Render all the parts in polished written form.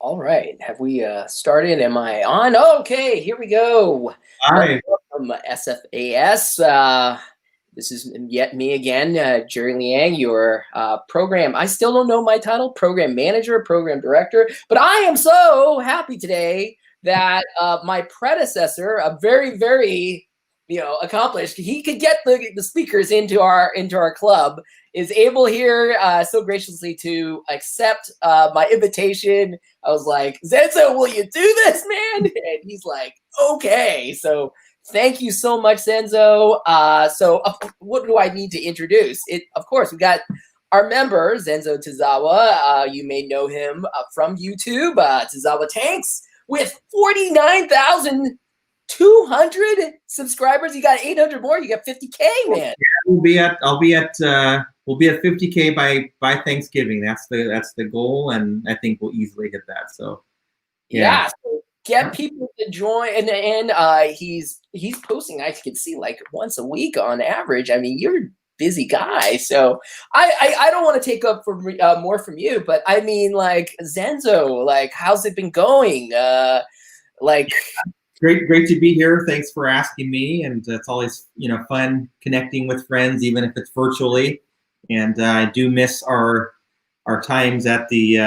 All right. Have we started? Am I on? Okay, here we go. Hi. Welcome, SFAS. This is yet me again, Jerry Liang, your program. I still don't know my title, program manager, program director, but I am so happy today that my predecessor, a very, very accomplished, he could get the speakers into our club, is able here so graciously to accept my invitation. I was like, Zenzo, will you do this, man? And he's like, okay. So thank you so much, Zenzo. What do I need to introduce? Of course, we got our member, Zenzo Tazawa. You may know him from YouTube, Tazawa Tanks, with 49,200 subscribers. You got 800 more. You got 50K, man. We'll be at 50K by Thanksgiving. That's the goal, and I think we'll easily hit that. So yeah. So get people to join, and he's posting. I can see like once a week on average. I mean, you're a busy guy, so I don't want to take up for more from you, but I mean, like, Zenzo, like, how's it been going? Great to be here. Thanks for asking me, and it's always fun connecting with friends, even if it's virtually. And I do miss our times at the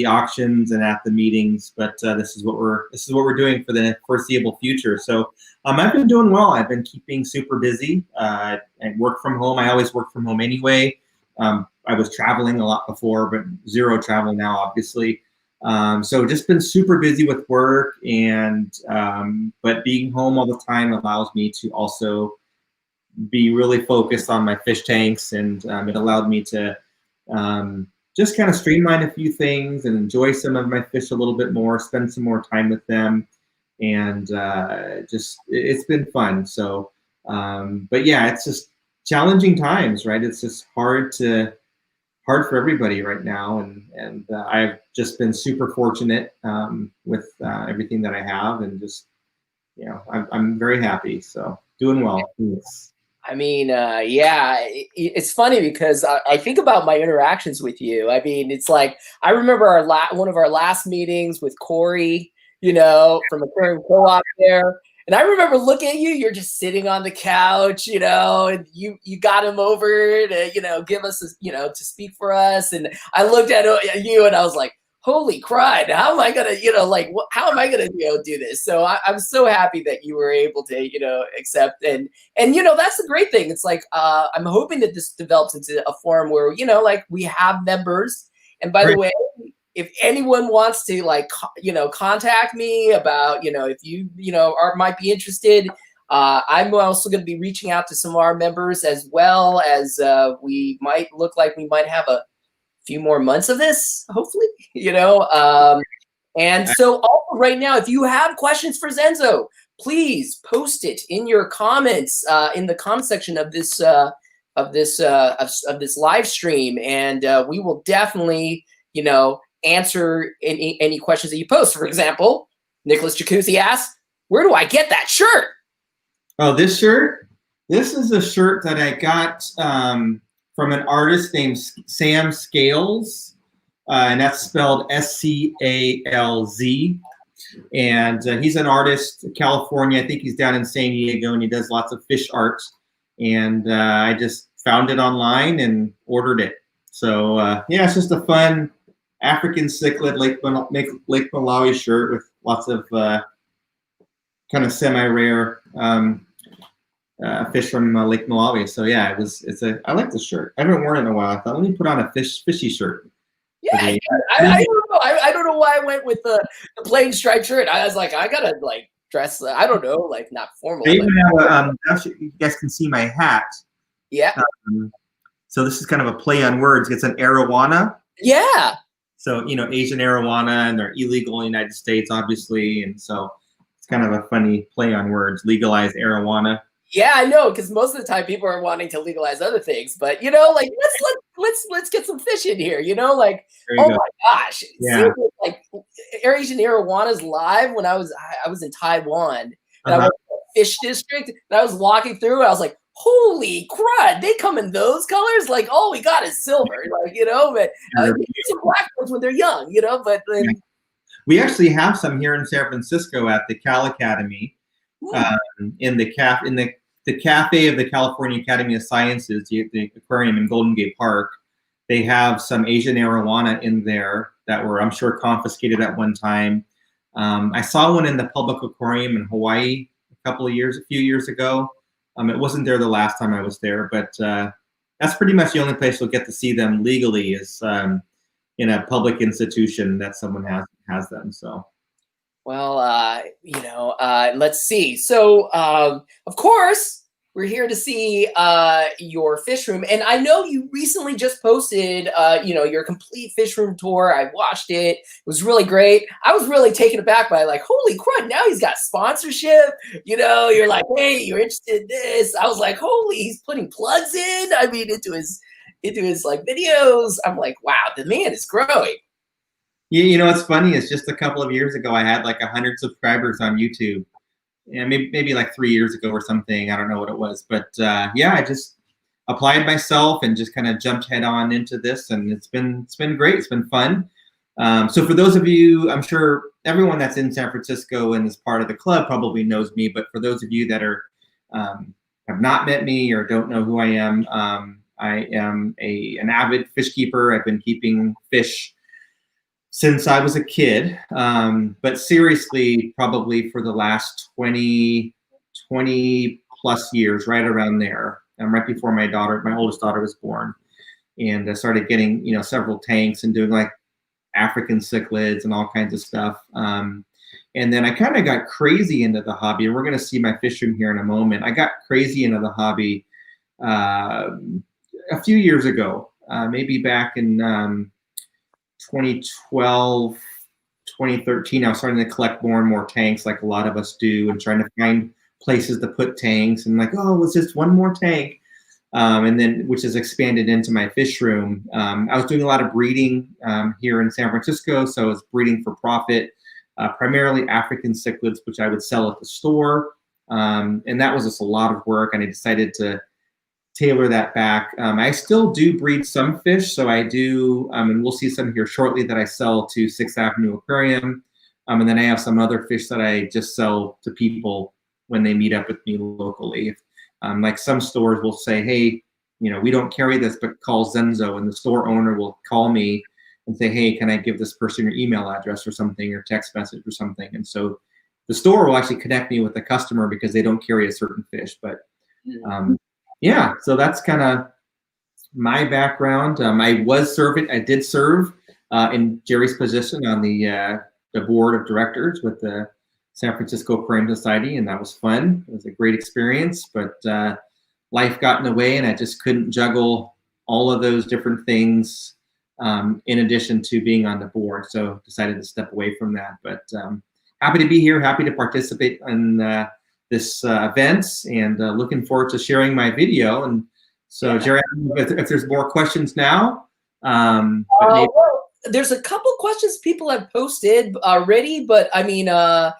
auctions and at the meetings, but this is what we're doing for the foreseeable future. So I've been doing well. I've been keeping super busy. I work from home. I always work from home anyway. I was traveling a lot before, but zero travel now, obviously. So just been super busy with work, and but being home all the time allows me to also be really focused on my fish tanks, and it allowed me to just kind of streamline a few things and enjoy some of my fish a little bit more, spend some more time with them, and it's been fun. So, but yeah, it's just challenging times, right? It's just hard for everybody right now, and I've just been super fortunate with everything that I have, and just I'm very happy. So doing well. Thanks. I mean, yeah, it's funny because I think about my interactions with you. I mean, it's like I remember one of our last meetings with Corey, from Aquarium Co-op there. And I remember looking at you, you're just sitting on the couch, and you got him over to, give us, to speak for us. And I looked at you and I was like, holy crud, how am I gonna, how am I gonna, do this? So I'm so happy that you were able to, accept, and that's the great thing. It's like I'm hoping that this develops into a forum where, like, we have members. And by the way, if anyone wants to contact me about, if you, might be interested, I'm also going to be reaching out to some of our members, as well as we might look like we might have a few more months of this, hopefully, and so also right now, if you have questions for Zenzo, please post it in your comments in the comment section of this live stream, and we will definitely answer any questions that you post. For example, Nicholas Jacuzzi asks, where do I get that shirt? Oh, this shirt? This is a shirt that I got from an artist named Sam Scales, and that's spelled SCALZ. And he's an artist, California. I think he's down in San Diego, and he does lots of fish art. And I just found it online and ordered it. So yeah, it's just a fun African cichlid Lake Malawi shirt with lots of kind of semi-rare fish from Lake Malawi. So yeah, I like this shirt. I haven't worn it in a while. I thought, let me put on a fishy shirt. Yeah, I don't know. I don't know why I went with the plain striped shirt. I was like, I gotta dress. I don't know, not formal. I even have you guys can see my hat. Yeah. So this is kind of a play on words. It's an arowana. Yeah. So Asian arowana, and they're illegal in the United States, obviously, and so it's kind of a funny play on words. Legalized arowana. Yeah, I know, because most of the time people are wanting to legalize other things, but let's get some fish in here, oh my gosh, yeah. Asian arowanas live when I was in Taiwan, and I went to the fish district, and I was walking through, and I was like, holy crud, they come in those colors, all we got is silver, but some black ones when they're young, but then. We actually have some here in San Francisco at the Cal Academy, in the cafe of the California Academy of Sciences, the aquarium in Golden Gate Park. They have some Asian arowana in there that were, I'm sure, confiscated at one time. I saw one in the public aquarium in Hawaii a few years ago. It wasn't there the last time I was there, but that's pretty much the only place you'll get to see them legally is in a public institution that someone has them. So. Well, let's see. So, of course, we're here to see your fish room. And I know you recently just posted, your complete fish room tour. I watched it. It was really great. I was really taken aback by like, holy crud, now he's got sponsorship. You're like, hey, you're interested in this. I was like, holy, he's putting plugs in. I mean, into his like videos. I'm like, wow, the man is growing. What's funny is just a couple of years ago, I had like 100 subscribers on YouTube. Yeah, maybe like 3 years ago or something. I don't know what it was, but I just applied myself and just kind of jumped head on into this, and it's been great. It's been fun. So for those of you, I'm sure everyone that's in San Francisco and is part of the club probably knows me, but for those of you that are have not met me or don't know who I am an avid fish keeper. I've been keeping fish since I was a kid, but seriously, probably for the last 20 plus years, right around there, right before my oldest daughter was born. And I started getting, several tanks and doing like African cichlids and all kinds of stuff. And then I kind of got crazy into the hobby. And we're going to see my fish room here in a moment. I got crazy into the hobby a few years ago, maybe back in 2012, 2013, I was starting to collect more and more tanks like a lot of us do and trying to find places to put tanks and like, oh, it's just one more tank. And then, which has expanded into my fish room. I was doing a lot of breeding here in San Francisco. So I was breeding for profit, primarily African cichlids, which I would sell at the store. And that was just a lot of work. And I decided to tailor that back. I still do breed some fish. So I do, and we'll see some here shortly that I sell to 6th Avenue Aquarium. And then I have some other fish that I just sell to people when they meet up with me locally. Like some stores will say, hey, we don't carry this, but call Zenzo, and the store owner will call me and say, hey, can I give this person your email address or something, or text message or something? And so the store will actually connect me with the customer because they don't carry a certain fish. But so that's kind of my background. I did serve in Jerry's position on the board of directors with the San Francisco Aquarium Society, and that was fun. It was a great experience, but life got in the way, and I just couldn't juggle all of those different things in addition to being on the board. So decided to step away from that. But happy to be here, happy to participate in this events, and looking forward to sharing my video. And so, Jerry, if there's more questions now. Well, there's a couple questions people have posted already, but I mean, I'll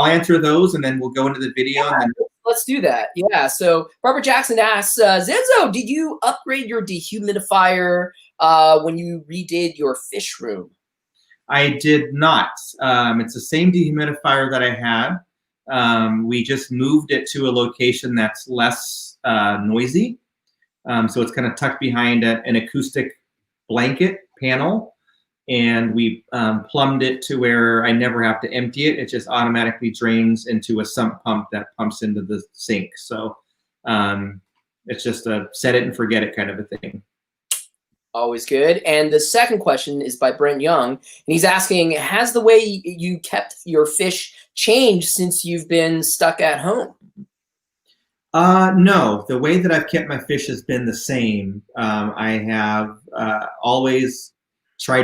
answer those, and then we'll go into the video. Yeah, and then let's do that. Yeah. So Barbara Jackson asks, Zenzo, did you upgrade your dehumidifier when you redid your fish room? I did not. It's the same dehumidifier that I had. We just moved it to a location that's less noisy. So it's kind of tucked behind an acoustic blanket panel. And we plumbed it to where I never have to empty it. It just automatically drains into a sump pump that pumps into the sink. So it's just a set it and forget it kind of a thing. Always good. And the second question is by Brent Young. And he's asking, has the way you kept your fish changed since you've been stuck at home? No, the way that I've kept my fish has been the same. I have always I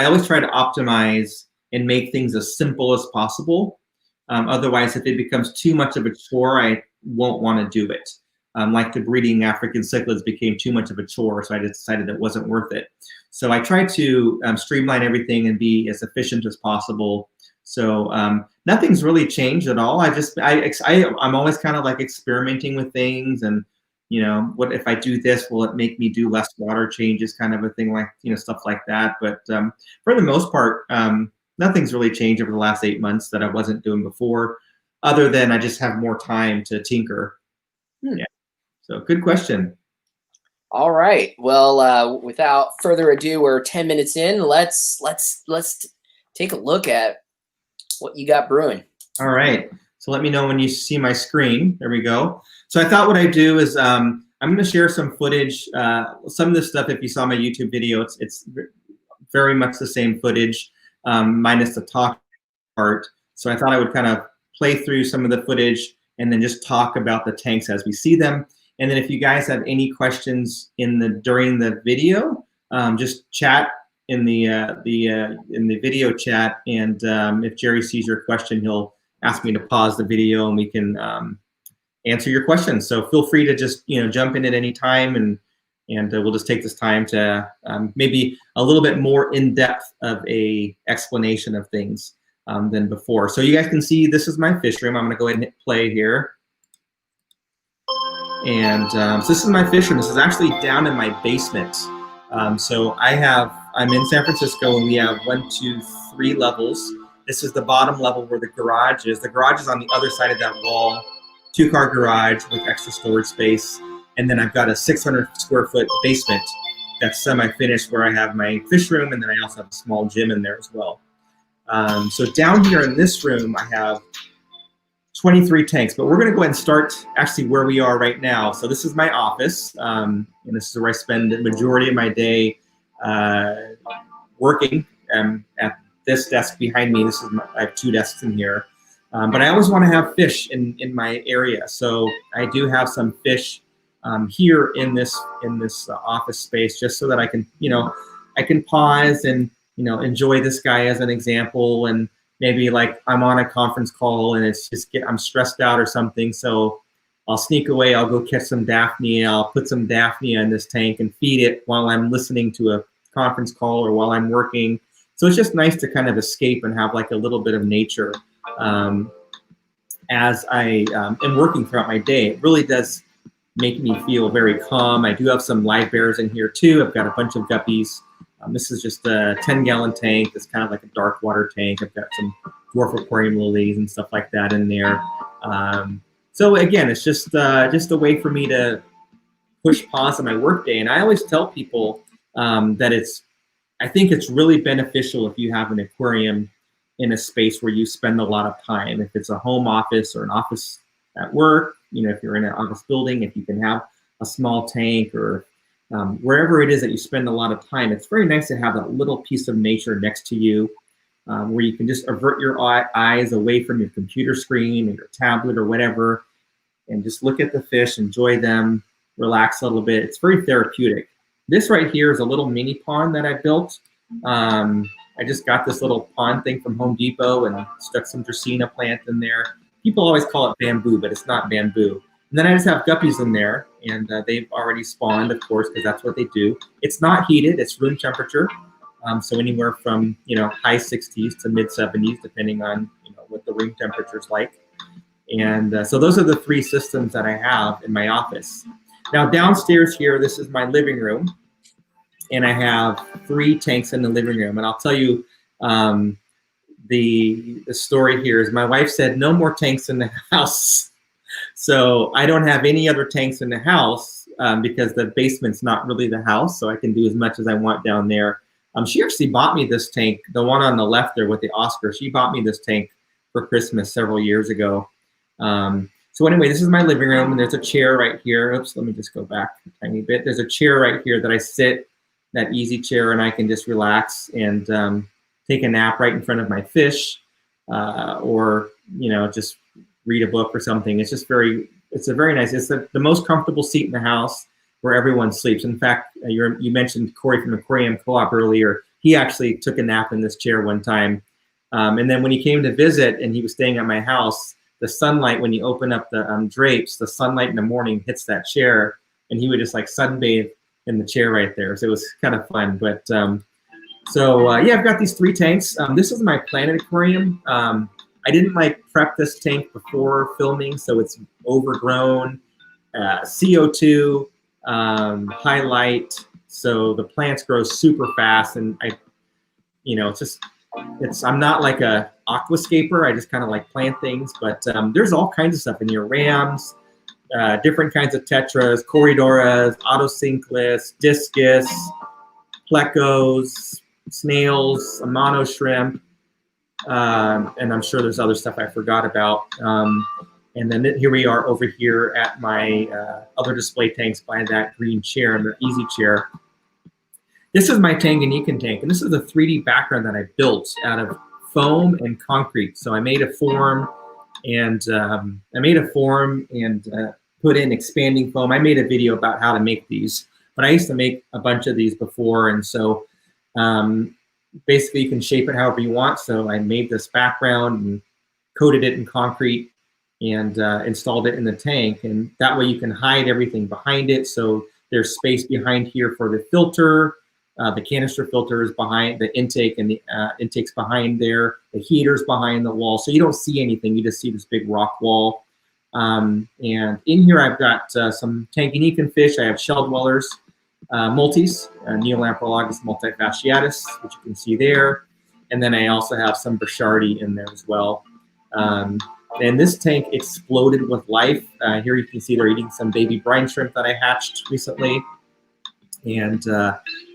always try to optimize and make things as simple as possible. Otherwise, if it becomes too much of a chore, I won't want to do it. Like the breeding African cichlids became too much of a chore, so I decided it wasn't worth it. So I try to streamline everything and be as efficient as possible. So nothing's really changed at all. I'm always kind of like experimenting with things and You know, what if I do this, will it make me do less water changes, kind of a thing, like, you know, stuff like that. But for the most part, nothing's really changed over the last 8 months that I wasn't doing before, other than I just have more time to tinker. Yeah. So good question. All right. Well, without further ado, we're 10 minutes in. Let's take a look at what you got brewing. All right. So let me know when you see my screen. There we go. So I thought what I'd do is I'm going to share some footage. Some of this stuff, if you saw my YouTube video, it's very much the same footage, minus the talk part. So I thought I would kind of play through some of the footage and then just talk about the tanks as we see them. And then if you guys have any questions during the video, just chat in the video chat. And if Jerry sees your question, he'll ask me to pause the video and we can answer your questions. So feel free to just, you know, jump in at any time, and we'll just take this time to maybe a little bit more in depth of a explanation of things than before. So you guys can see this is my fish room. I'm gonna go ahead and hit play here. And so this is my fish room. This is actually down in my basement. So I'm in San Francisco, and we have 1, 2, 3 levels. This is the bottom level where the garage is. The garage is on the other side of that wall, 2-car garage with extra storage space. And then I've got a 600 square foot basement that's semi-finished, where I have my fish room, and then I also have a small gym in there as well. So down here in this room, I have 23 tanks, but we're gonna go ahead and start actually where we are right now. So this is my office, and this is where I spend the majority of my day working at this desk behind me. I have 2 desks in here, but I always wanna have fish in my area. So I do have some fish here in this office space, just so that I can, you know, I can pause and, you know, enjoy this guy as an example. And maybe like I'm on a conference call and it's just I'm stressed out or something, so I'll sneak away, I'll go catch some Daphne, I'll put some Daphne in this tank and feed it while I'm listening to a conference call or while I'm working. So it's just nice to kind of escape and have like a little bit of nature as I am working throughout my day. It really does make me feel very calm. I do have some live bears in here too. I've got a bunch of guppies. This is just a 10-gallon tank. It's kind of like a dark water tank. I've got some dwarf aquarium lilies and stuff like that in there. So again, it's just a way for me to push pause on my workday. And I always tell people that I think it's really beneficial if you have an aquarium in a space where you spend a lot of time. If it's a home office or an office at work, you know, if you're in an office building, if you can have a small tank, or wherever it is that you spend a lot of time, it's very nice to have that little piece of nature next to you, where you can just avert your eyes away from your computer screen or your tablet or whatever, and just look at the fish, enjoy them, relax a little bit. It's very therapeutic. This right here is a little mini pond that I built. I just got this little pond thing from Home Depot and stuck some Dracaena plant in there. People always call it bamboo, but it's not bamboo. And then I just have guppies in there, and they've already spawned, of course, because that's what they do. It's not heated, it's room temperature. So anywhere from, you know, high 60s to mid 70s, depending on, you know, what the room temperature is like. And so those are the 3 systems that I have in my office. Now downstairs here, this is my living room, and I have 3 tanks in the living room. And I'll tell you, the story here is my wife said no more tanks in the house. So I don't have any other tanks in the house because the basement's not really the house, so I can do as much as I want down there. She actually bought me this tank, the one on the left there with the Oscar. She bought me this tank for Christmas several years ago. So anyway, this is my living room, and there's a chair right here. Oops, let me just go back a tiny bit. There's a chair right here that I sit, that easy chair, and I can just relax and take a nap right in front of my fish, or, you know, just read a book or something. It's just it's a very nice, it's the most comfortable seat in the house where everyone sleeps. In fact, you mentioned Corey from Aquarium Co-op earlier. He actually took a nap in this chair one time. And then when he came to visit and he was staying at my house, the sunlight, when you open up the drapes, the sunlight in the morning hits that chair, and he would just like sunbathe in the chair right there. So it was kind of fun. But yeah, I've got these 3 tanks. This is my Planet Aquarium. I didn't like prep this tank before filming, so it's overgrown. CO2 highlight, so the plants grow super fast. And I'm not like a aquascaper. I just kind of like plant things, but there's all kinds of stuff in here. Rams, different kinds of tetras, corridoras, autocinclus, discus, plecos, snails, amano shrimp, and I'm sure there's other stuff I forgot about. And then here we are over here at my other display tanks by that green chair, the easy chair. This is my Tanganyika tank, and this is a 3D background that I built out of foam and concrete. So I made a form and put in expanding foam. I made a video about how to make these, but I used to make a bunch of these before, and so basically you can shape it however you want. So I made this background and coated it in concrete and installed it in the tank, and that way you can hide everything behind it. So there's space behind here for the filter. The canister filter is behind the intake, and the intake's behind there. The heater's behind the wall, so you don't see anything. You just see this big rock wall. And in here I've got some Tanganyika fish. I have shell dwellers, multis, Neolamprologus multifasciatus, which you can see there. And then I also have some Burchardi in there as well. And this tank exploded with life. Here you can see they're eating some baby brine shrimp that I hatched recently. And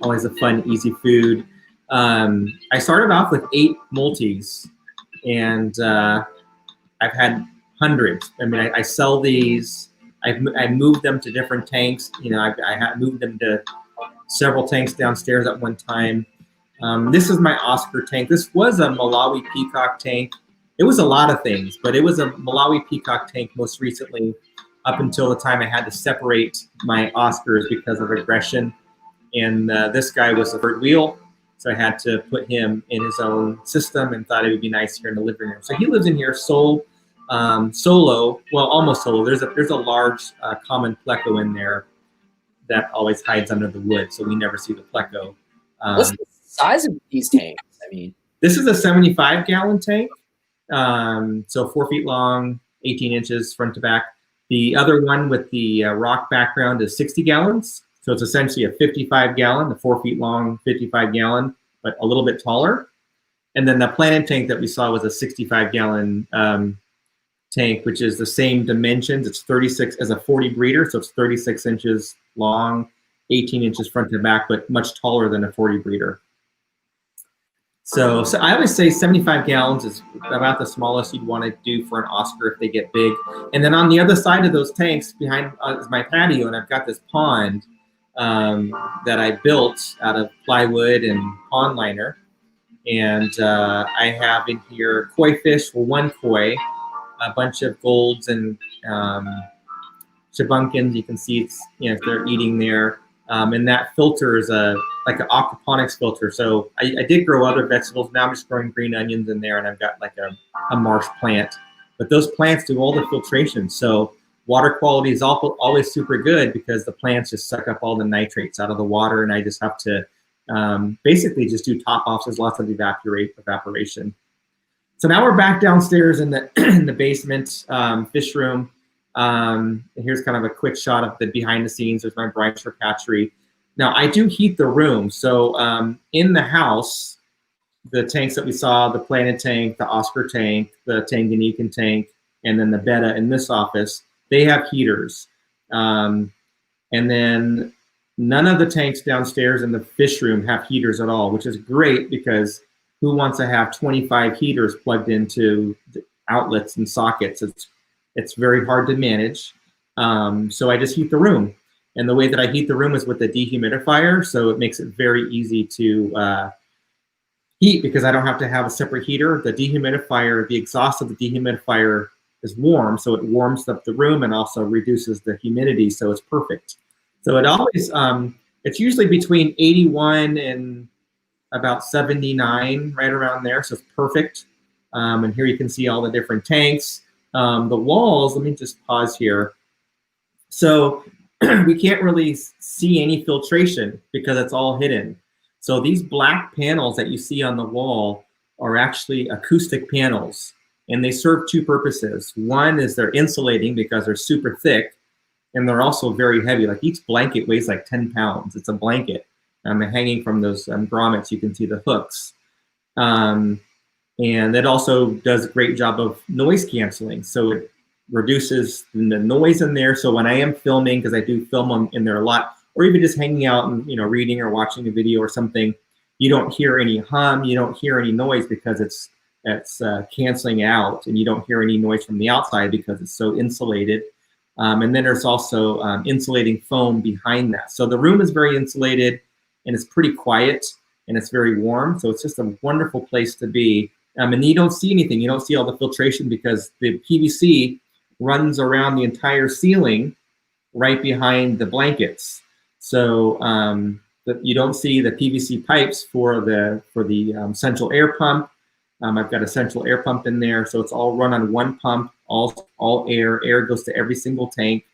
always a fun, easy food. I started off with 8 multis, and I've had hundreds. I mean, I sell these. I moved them to different tanks. I had moved them to several tanks downstairs at one time. This is my Oscar tank. This was a Malawi peacock tank. It was a lot of things, but it was a Malawi peacock tank most recently, up until the time I had to separate my Oscars because of aggression. And this guy was a third wheel, so I had to put him in his own system and thought it would be nice here in the living room. So he lives in here solo, well, almost solo. There's a large common pleco in there that always hides under the wood, so we never see the pleco. What's the size of these tanks? I mean, this is a 75-gallon tank, so 4 feet long, 18 inches front to back. The other one with the rock background is 60 gallons. So it's essentially a 55-gallon, the 4 feet long 55-gallon, but a little bit taller. And then the planted tank that we saw was a 65-gallon tank, which is the same dimensions. It's 36 as a 40 breeder, so it's 36 inches long, 18 inches front to back, but much taller than a 40 breeder. So I always say 75 gallons is about the smallest you'd want to do for an Oscar if they get big. And then on the other side of those tanks, behind is my patio, and I've got this pond that I built out of plywood and pond liner. And I have in here koi fish, well, one koi, a bunch of golds and chabunkins. You can see it's, they're eating there. And that filter is like an aquaponics filter. So I did grow other vegetables. Now I'm just growing green onions in there, and I've got like a marsh plant. But those plants do all the filtration. So water quality is always super good because the plants just suck up all the nitrates out of the water, and I just have to basically just do top offs. There's lots of evaporation. So now we're back downstairs in the in the basement fish room. And here's kind of a quick shot of the behind the scenes. There's my brine shrimp hatchery. Now I do heat the room. So in the house, the tanks that we saw, the planted tank, the Oscar tank, the Tanganyika tank, and then the Betta in this office, they have heaters. And then none of the tanks downstairs in the fish room have heaters at all, which is great because who wants to have 25 heaters plugged into the outlets and sockets? It's very hard to manage. So I just heat the room. And the way that I heat the room is with a dehumidifier. So it makes it very easy to heat because I don't have to have a separate heater. The dehumidifier, the exhaust of the dehumidifier is warm. So it warms up the room and also reduces the humidity. So it's perfect. So it always, it's usually between 81 and about 79, right around there. So it's perfect. And here you can see all the different tanks. The walls, let me just pause here. So we can't really see any filtration because it's all hidden. So these black panels that you see on the wall are actually acoustic panels, and they serve two purposes. One is they're insulating because they're super thick. and they're also very heavy. Like each blanket weighs like 10 pounds. It's a blanket hanging from those grommets. You can see the hooks. And it also does a great job of noise canceling. So it reduces the noise in there. So when I am filming, because I do film them in there a lot, or even just hanging out and reading or watching a video or something, you don't hear any hum, you don't hear any noise because it's canceling out, and you don't hear any noise from the outside because it's so insulated. And then there's also insulating foam behind that. So the room is very insulated, and it's pretty quiet, and it's very warm. So it's just a wonderful place to be. And you don't see anything. You don't see all the filtration because the PVC runs around the entire ceiling right behind the blankets. So you don't see the PVC pipes for the central air pump. I've got a central air pump in there, so it's all run on one pump, all air. Air goes to every single tank,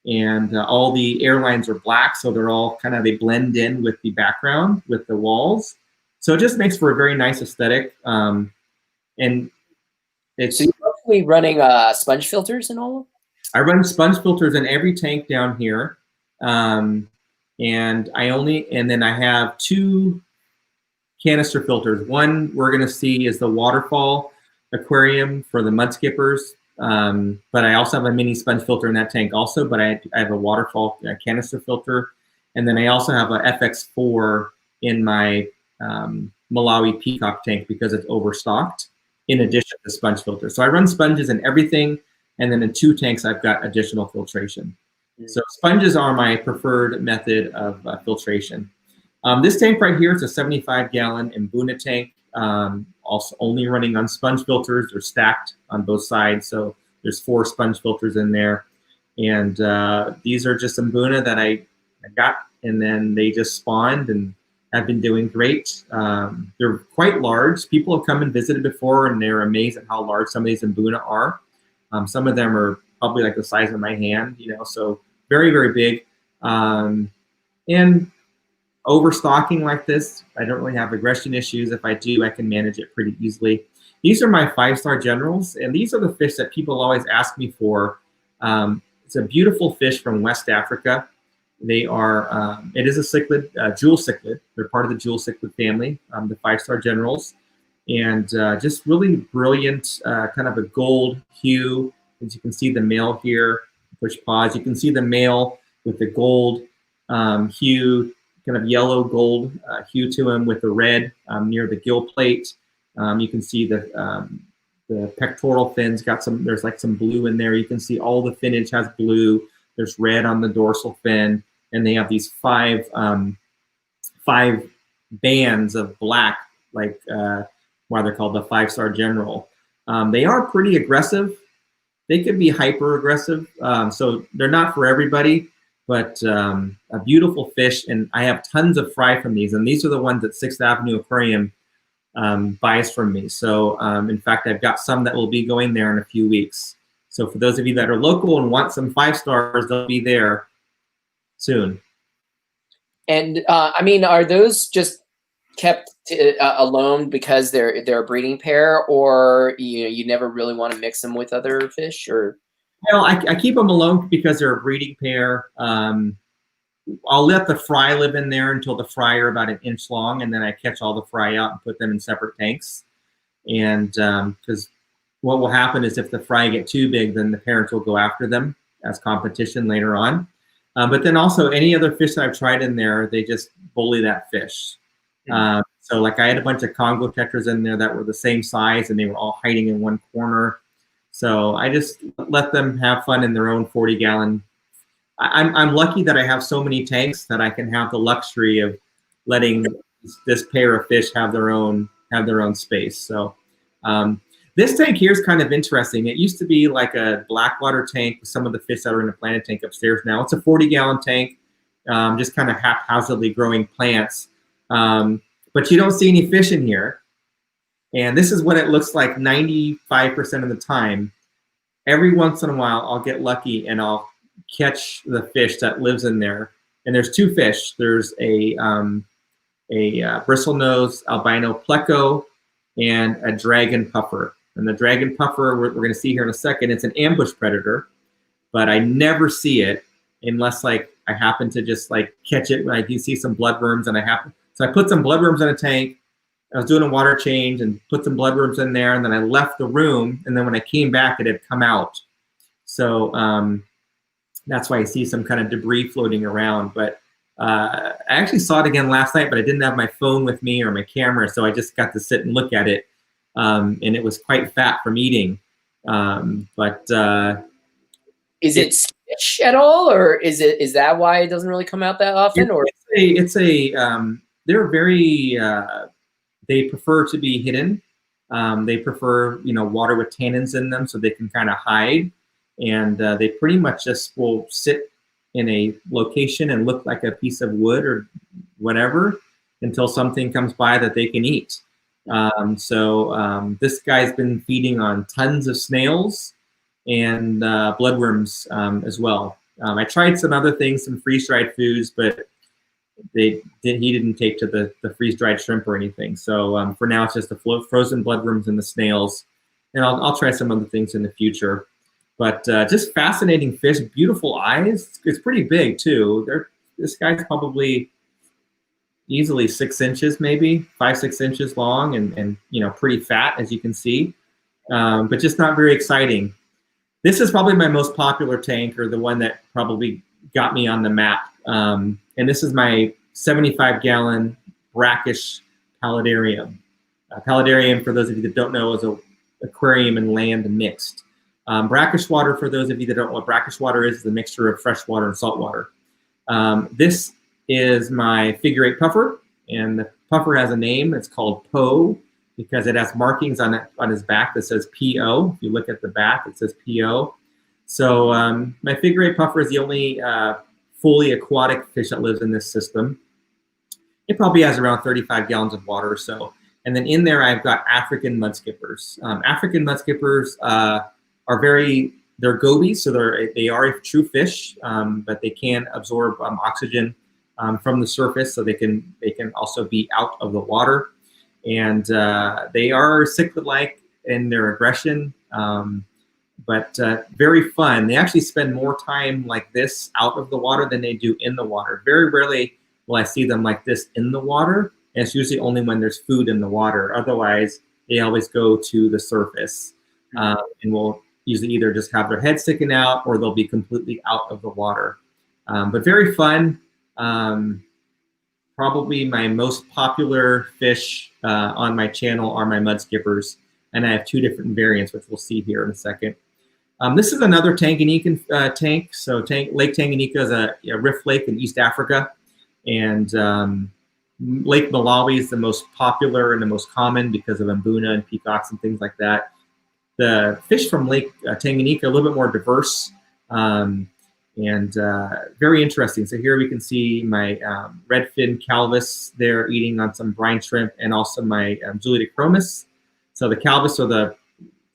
and all the air lines are black, so they're all they blend in with the background, with the walls. So it just makes for a very nice aesthetic. And it's. So you're probably running sponge filters and all? I run sponge filters in every tank down here, and then I have 2 canister filters. One we're going to see is the waterfall aquarium for the Mudskippers, but I also have a mini sponge filter in that tank also, but I have a waterfall canister filter, and then I also have a FX4 in my Malawi Peacock tank because it's overstocked, in addition to sponge filters. So I run sponges in everything, and then in 2 tanks I've got additional filtration. So sponges are my preferred method of filtration. This tank right here is a 75-gallon Mbuna tank, also only running on sponge filters. They're stacked on both sides, so there's 4 sponge filters in there. And these are just Mbuna that I got, and then they just spawned and have been doing great. They're quite large. People have come and visited before, and they're amazed at how large some of these Mbuna are. Some of them are probably like the size of my hand, so very, very big. And overstocking like this, I don't really have aggression issues. If I do, I can manage it pretty easily. These are my 5-star generals, and these are the fish that people always ask me for. It's a beautiful fish from West Africa. They are, it is a cichlid, jewel cichlid. They're part of the jewel cichlid family, the 5-star generals. And just really brilliant, kind of a gold hue. As you can see the male here, push pause. You can see the male with the gold hue, kind of yellow gold hue to him with the red near the gill plate. You can see the pectoral fins got there's like some blue in there. You can see all the finnage has blue. There's red on the dorsal fin, and they have these 5 bands of black, like why they're called the 5-star general. They are pretty aggressive. They could be hyper aggressive, so they're not for everybody. But a beautiful fish, and I have tons of fry from these, and these are the ones that 6th Avenue Aquarium buys from me. So in fact, I've got some that will be going there in a few weeks. So for those of you that are local and want some 5-stars, they'll be there soon. And I mean, are those just kept alone because they're a breeding pair, or you never really want to mix them with other fish, or? Well, I keep them alone because they're a breeding pair. I'll let the fry live in there until the fry are about 1 inch long, and then I catch all the fry out and put them in separate tanks. And because what will happen is if the fry get too big, then the parents will go after them as competition later on. But then also any other fish that I've tried in there, they just bully that fish. So like I had a bunch of Congo tetras in there that were the same size, and they were all hiding in one corner. So I just let them have fun in their own 40-gallon. I'm lucky that I have so many tanks that I can have the luxury of letting this pair of fish have their own space. So this tank here is kind of interesting. It used to be like a blackwater tank with some of the fish that are in the planted tank upstairs now. It's a 40-gallon tank, just kind of haphazardly growing plants. But you don't see any fish in here. And this is what it looks like 95% of the time. Every once in a while, I'll get lucky and I'll catch the fish that lives in there. And there's 2 fish. There's a bristlenose albino pleco and a dragon puffer. And the dragon puffer, we're going to see here in a second, it's an ambush predator, but I never see it unless like I happen to just like catch it when I do see some bloodworms, and so I put some bloodworms in a tank. I was doing a water change and put some bloodworms in there, and then I left the room, and then when I came back, it had come out. So that's why I see some kind of debris floating around. But I actually saw it again last night, but I didn't have my phone with me or my camera, so I just got to sit and look at it, and it was quite fat from eating. Is it fish at all, or is that why it doesn't really come out that often? Or they're very they prefer to be hidden. They prefer water with tannins in them, so they can kind of hide, and they pretty much just will sit in a location and look like a piece of wood or whatever until something comes by that they can eat. This guy's been feeding on tons of snails and bloodworms as well. I tried some other things, some freeze-dried foods, but he didn't take to the freeze-dried shrimp or anything. So for now, it's just the frozen bloodworms and the snails, and I'll try some other things in the future. But just fascinating fish, beautiful eyes. It's pretty big too. This guy's probably easily 6 inches, maybe 5-6 inches long, and pretty fat, as you can see, but just not very exciting. This is probably my most popular tank, or the one that probably got me on the map. And this is my 75-gallon brackish paludarium. Paludarium, for those of you that don't know, is an aquarium and land mixed. Brackish water, for those of you that don't know what brackish water is the mixture of fresh water and salt water. This is my figure-8 puffer, and the puffer has a name. It's called Poe because it has markings on his back that says P.O. If you look at the back, it says P.O. So my figure-8 puffer is the only fully aquatic fish that lives in this system. It probably has around 35 gallons of water or so. And then in there, I've got African mudskippers. African mudskippers they're gobies, so they are a true fish, but they can absorb oxygen from the surface, so they can also be out of the water. And they are cichlid-like in their aggression, but very fun. They actually spend more time like this out of the water than they do in the water. Very rarely will I see them like this in the water, and it's usually only when there's food in the water. Otherwise, they always go to the surface, and will usually either just have their head sticking out, or they'll be completely out of the water. But very fun. Probably my most popular fish on my channel are my mudskippers, and I have 2 different variants, which we'll see here in a second. This is another Tanganyika tank. So Lake Tanganyika is a rift lake in East Africa, and Lake Malawi is the most popular and the most common because of mbuna and peacocks and things like that. The fish from Lake Tanganyika are a little bit more diverse, and very interesting. So here we can see my redfin calvus there eating on some brine shrimp, and also my Julidochromis. So the calvus are the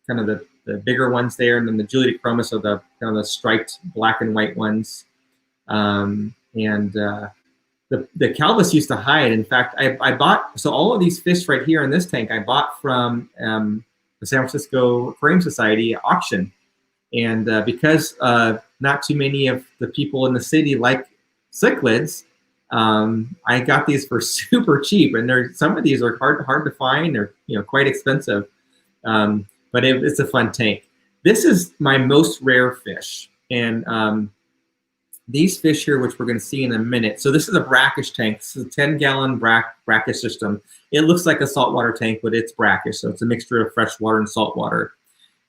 kind of the bigger ones there, and then the Julidochromis are the kind of the striped black and white ones. The calvus used to hide. In fact, I bought, so all of these fish right here in this tank, I bought from the San Francisco Aquarium Society auction. And because not too many of the people in the city like cichlids, I got these for super cheap. And some of these are hard to find. They're quite expensive, but it's a fun tank. This is my most rare fish, and these fish here, which we're going to see in a minute. So this is a brackish tank. This is a 10-gallon brackish system. It looks like a saltwater tank, but it's brackish. So it's a mixture of fresh water and salt water.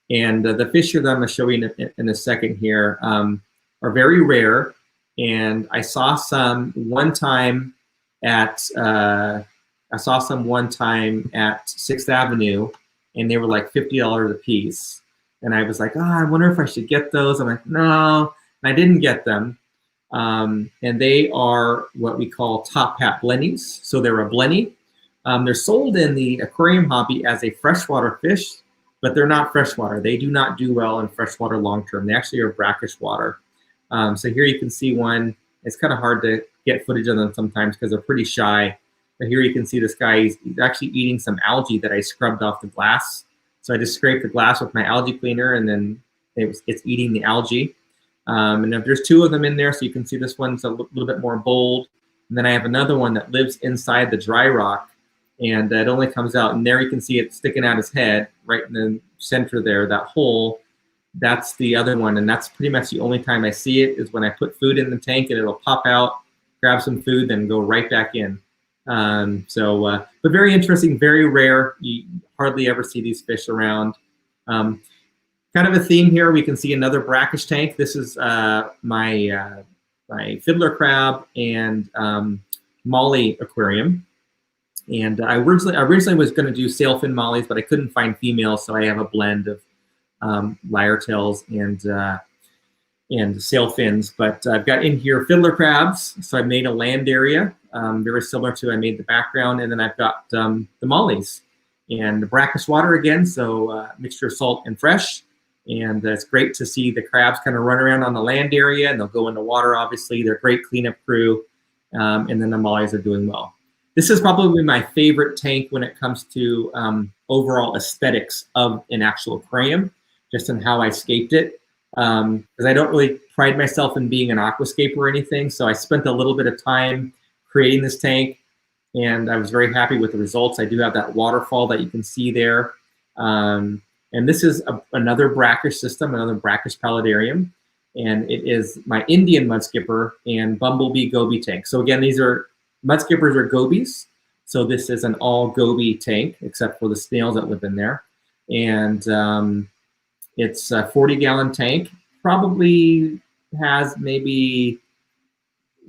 And the fish here that I'm going to show you in a second here are very rare. And I saw some one time at 6th Avenue, and they were like $50 a piece. And I was like, I wonder if I should get those. I'm like, no, and I didn't get them. And they are what we call top hat blennies. So they're a blenny. They're sold in the aquarium hobby as a freshwater fish, but they're not freshwater. They do not do well in freshwater long term. They actually are brackish water. So here you can see one. It's kind of hard to get footage of them sometimes because they're pretty shy. But here you can see this guy. He's actually eating some algae that I scrubbed off the glass. So I just scraped the glass with my algae cleaner, and then it's eating the algae. And if there's 2 of them in there, so you can see this one's a little bit more bold. And then I have another one that lives inside the dry rock, and it only comes out, and there you can see it sticking out his head right in the center there, that hole. That's the other one, and that's pretty much the only time I see it is when I put food in the tank, and it'll pop out, grab some food, then go right back in. But very interesting, very rare. You hardly ever see these fish around. Kind of a theme here. We can see another brackish tank. This is my fiddler crab and molly aquarium. And I originally was going to do sailfin mollies, but I couldn't find females, so I have a blend of lyre tails and sailfins. But I've got in here fiddler crabs, so I made a land area very similar to I made the background, and then I've got the mollies and the brackish water again, so mixture of salt and fresh. And it's great to see the crabs kind of run around on the land area, and they'll go in the water, obviously. They're a great cleanup crew, and then the mollies are doing well. This is probably my favorite tank when it comes to overall aesthetics of an actual aquarium, just in how I scaped it. Because I don't really pride myself in being an aquascaper or anything, so I spent a little bit of time creating this tank, and I was very happy with the results. I do have that waterfall that you can see there. And this is another brackish system, another brackish paludarium. And it is my Indian mudskipper and bumblebee goby tank. So again, these are mudskippers are gobies. So this is an all goby tank, except for the snails that live in there. And it's a 40-gallon tank. Probably has maybe,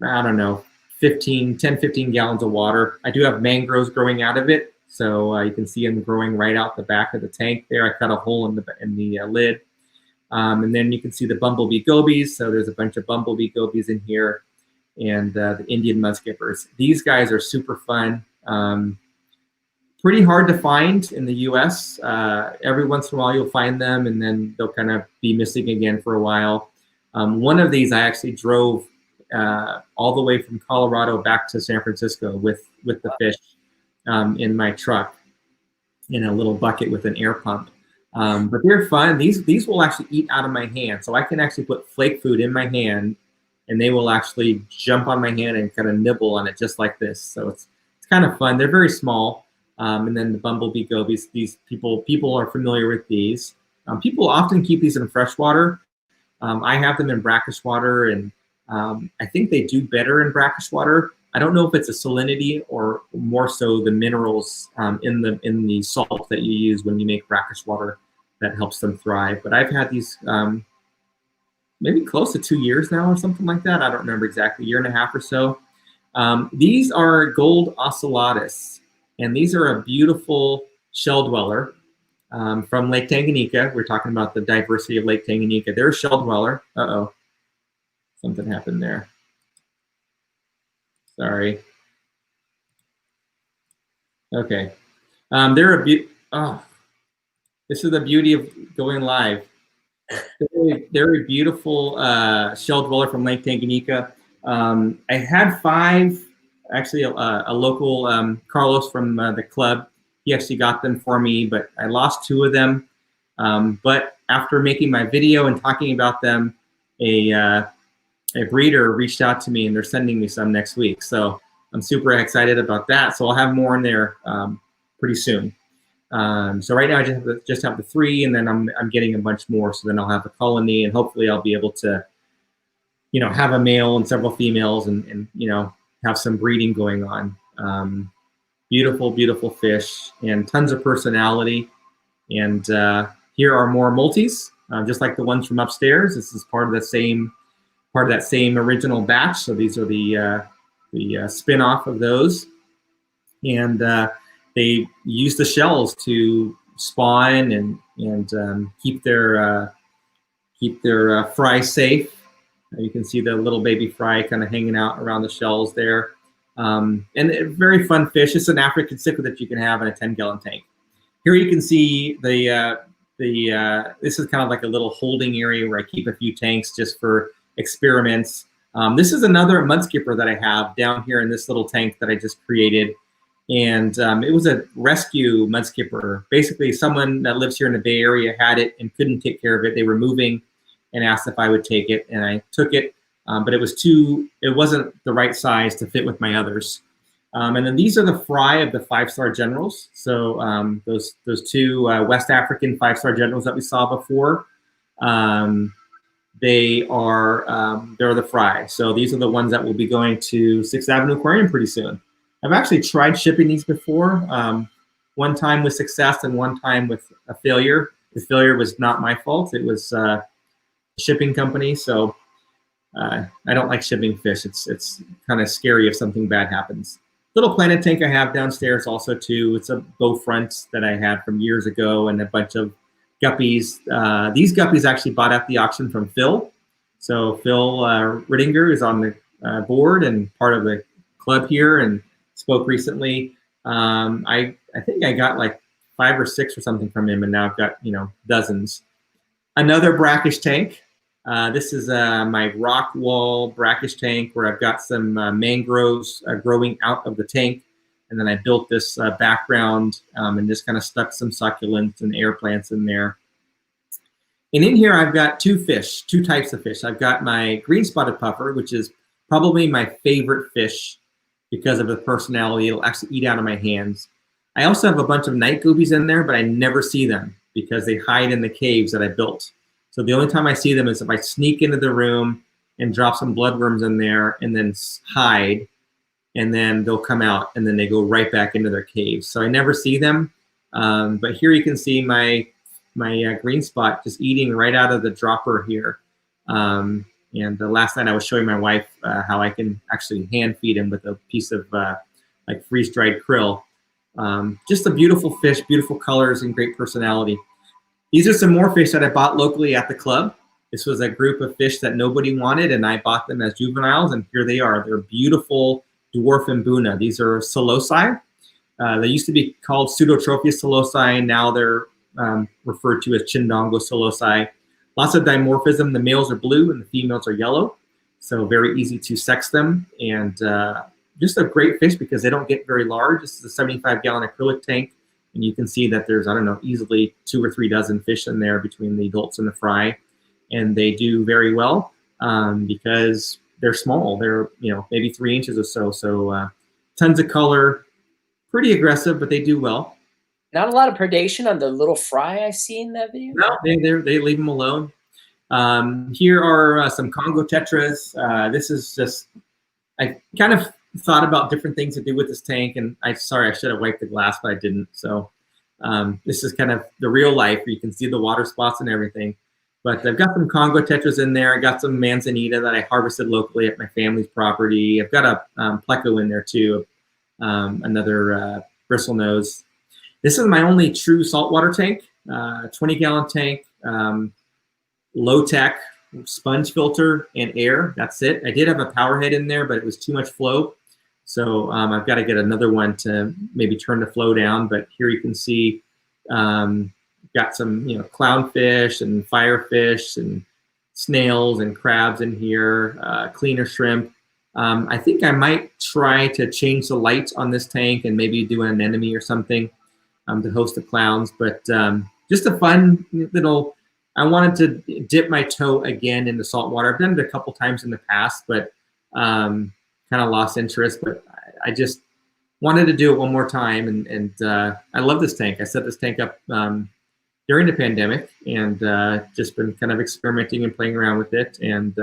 I don't know, 10, 15 gallons of water. I do have mangroves growing out of it. So you can see them growing right out the back of the tank there. I cut a hole in the lid. And then you can see the bumblebee gobies. So there's a bunch of bumblebee gobies in here, and the Indian mudskippers. These guys are super fun. Pretty hard to find in the US. Every once in a while you'll find them, and then they'll kind of be missing again for a while. One of these I actually drove all the way from Colorado back to San Francisco with the fish in my truck in a little bucket with an air pump. But they're fun. These will actually eat out of my hand. So I can actually put flake food in my hand, and they will actually jump on my hand and kind of nibble on it just like this. So it's kind of fun. They're very small. And then the bumblebee gobies, these people are familiar with these. People often keep these in freshwater. I have them in brackish water, and I think they do better in brackish water. I don't know if it's a salinity or more so the minerals in the salt that you use when you make brackish water that helps them thrive. But I've had these maybe close to 2 years now or something like that. I don't remember exactly, a year and a half or so. These are gold ocellatus, and these are a beautiful shell dweller from Lake Tanganyika. We're talking about the diversity of Lake Tanganyika. They're a shell dweller. Uh-oh, something happened there. Sorry. Okay. They're this is the beauty of going live. They're a beautiful shell dweller from Lake Tanganyika. I had 5, actually a local, Carlos from the club, he actually got them for me, but I lost 2 of them. But after making my video and talking about them, a breeder reached out to me, and they're sending me some next week. So I'm super excited about that. So I'll have more in there pretty soon. So right now I just have the 3, and then I'm getting a bunch more. So then I'll have a colony, and hopefully I'll be able to, have a male and several females, and have some breeding going on. Beautiful, beautiful fish, and tons of personality. And here are more multis, just like the ones from upstairs. This is part of that same original batch. So these are the spin-off of those, and they use the shells to spawn and keep their fry safe. You can see the little baby fry kind of hanging out around the shells there, and a very fun fish. It's an African cichlid that you can have in a 10-gallon tank. Here you can see this is kind of like a little holding area where I keep a few tanks just for experiments. This is another mudskipper that I have down here in this little tank that I just created. And it was a rescue mudskipper. Basically, someone that lives here in the Bay Area had it and couldn't take care of it. They were moving, and asked if I would take it, and I took it, but it wasn't the right size to fit with my others. And then these are the fry of the 5-star generals. So those two West African 5-star generals that we saw before, they're the fry. So these are the ones that will be going to 6th Avenue Aquarium pretty soon. I've actually tried shipping these before. One time with success and one time with a failure. The failure was not my fault. It was a shipping company. So I don't like shipping fish. It's kind of scary if something bad happens. Little planet tank I have downstairs also too. It's a bow front that I had from years ago and a bunch of guppies. These guppies actually bought at the auction from Phil. So Phil Rittinger is on the board and part of the club here and spoke recently. I think I got like 5 or 6 or something from him, and now I've got dozens. Another brackish tank. This is my rock wall brackish tank where I've got some mangroves growing out of the tank. And then I built this background and just kind of stuck some succulents and air plants in there. And in here, I've got two types of fish. I've got my green spotted puffer, which is probably my favorite fish because of the personality. It'll actually eat out of my hands. I also have a bunch of night goobies in there, but I never see them because they hide in the caves that I built. So the only time I see them is if I sneak into the room and drop some bloodworms in there and then hide, and then they'll come out and then they go right back into their caves. So I never see them. But here you can see my green spot just eating right out of the dropper here. And last night I was showing my wife how I can actually hand feed him with a piece of like freeze-dried krill. Just a beautiful fish, beautiful colors, and great personality. These are some more fish that I bought locally at the club. This was a group of fish that nobody wanted, and I bought them as juveniles, and here they are. They're beautiful dwarf mbuna. These are Psiloci. They used to be called Pseudotropheus psiloci. Now they're referred to as Chindongo psiloci. Lots of dimorphism. The males are blue and the females are yellow, so very easy to sex them. And just a great fish because they don't get very large. This is a 75-gallon acrylic tank, and you can see that there's, I don't know, easily 2 or 3 dozen fish in there between the adults and the fry, and they do very well because they're small. They're maybe 3 inches or so. So tons of color, pretty aggressive, but they do well. Not a lot of predation on the little fry I see in that video. No, they leave them alone. Here are some Congo tetras. This is just, I kind of thought about different things to do with this tank, and I should have wiped the glass, but I didn't. So this is kind of the real life where you can see the water spots and everything. But I've got some Congo tetras in there. I got some manzanita that I harvested locally at my family's property. I've got a pleco in there too, another bristlenose. This is my only true saltwater tank, 20-gallon tank, low tech, sponge filter and air. That's it. I did have a power head in there, but it was too much flow. So I've got to get another one to maybe turn the flow down. But here you can see got some clownfish and firefish and snails and crabs in here, cleaner shrimp. I think I might try to change the light on this tank and maybe do an anemone or something to host the clowns. But just a fun little, I wanted to dip my toe again into saltwater. I've done it a couple times in the past, but kind of lost interest. But I just wanted to do it one more time. And I love this tank. I set this tank up during the pandemic and just been kind of experimenting and playing around with it. And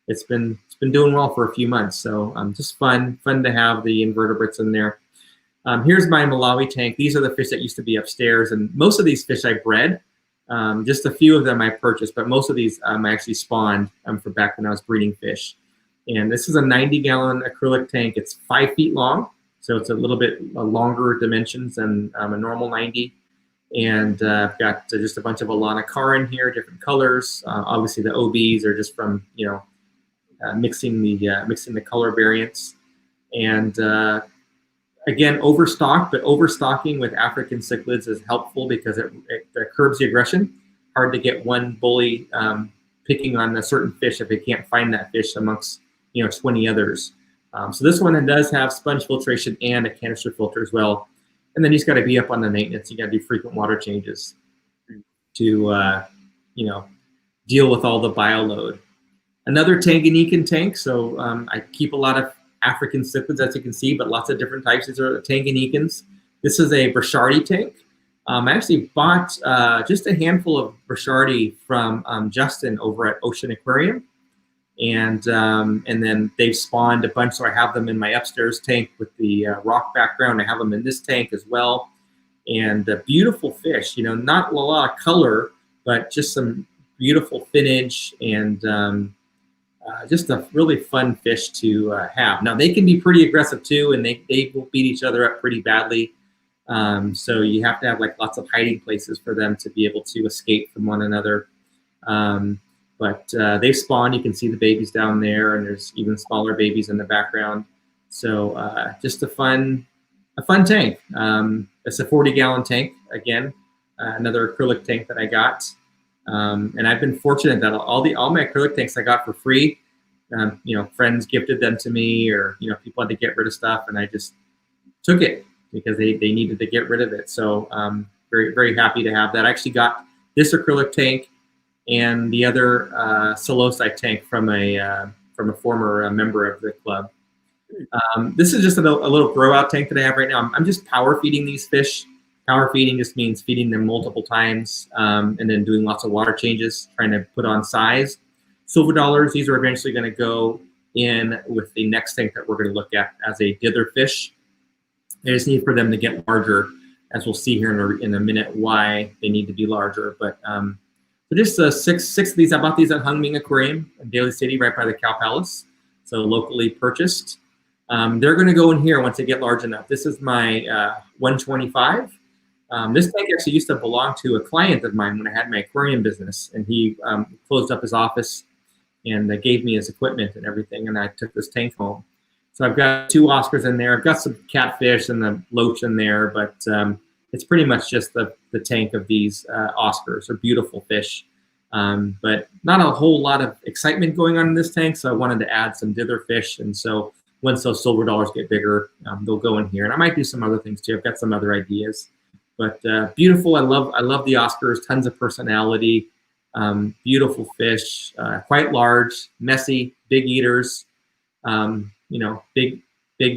it's been doing well for a few months. So just fun to have the invertebrates in there. Here's my Malawi tank. These are the fish that used to be upstairs. And most of these fish I bred. Just a few of them I purchased, but most of these I actually spawned for back when I was breeding fish. And this is a 90-gallon acrylic tank. It's 5 feet long, so it's a little bit longer dimensions than a normal 90. And I've got just a bunch of Alana Car in here, different colors. Obviously, the OBs are just from mixing the color variants. And again, overstocked, but overstocking with African cichlids is helpful because it curbs the aggression. Hard to get one bully picking on a certain fish if they can't find that fish amongst 20 others. So this one does have sponge filtration and a canister filter as well. And then you just got to be up on the maintenance. You got to do frequent water changes to deal with all the bioload. Another Tanganyikan tank. So I keep a lot of African cichlids, as you can see, but lots of different types. These are Tanganyikans. This is a Brashardi tank. I actually bought just a handful of Brashardi from Justin over at Ocean Aquarium. And then they've spawned a bunch, so I have them in my upstairs tank with the rock background. I have them in this tank as well. And beautiful fish, you know, not a lot of color, but just some beautiful finnage and just a really fun fish to have. Now, they can be pretty aggressive too, and they will beat each other up pretty badly. So you have to have like lots of hiding places for them to be able to escape from one another. But they spawn. You can see the babies down there, and there's even smaller babies in the background. So just a fun tank. It's a 40-gallon tank again, another acrylic tank that I got. And I've been fortunate that all my acrylic tanks I got for free. You know, friends gifted them to me, or you know, people had to get rid of stuff, and I just took it because they needed to get rid of it. So very, very happy to have that. I actually got this acrylic tank and the other Psilocybin tank from a former member of the club. This is just a little grow out tank that I have right now. I'm just power feeding these fish. Power feeding just means feeding them multiple times and then doing lots of water changes, trying to put on size. Silver dollars, these are eventually going to go in with the next tank that we're going to look at as a dither fish. I just need for them to get larger, as we'll see here in a minute why they need to be larger. But so just six of these. I bought these at Hungming Aquarium in Daly City, right by the Cow Palace. So locally purchased. They're going to go in here once they get large enough. This is my 125. This tank actually used to belong to a client of mine when I had my aquarium business, and he closed up his office and gave me his equipment and everything, and I took this tank home. So I've got 2 Oscars in there. I've got some catfish and the loach in there, but it's pretty much just the tank of these Oscars. They're beautiful fish, but not a whole lot of excitement going on in this tank, so I wanted to add some dither fish, and so once those silver dollars get bigger, they'll go in here. And I might do some other things too. I've got some other ideas. But beautiful. I love the Oscars. Tons of personality. Beautiful fish. Quite large, messy, big eaters. You know, big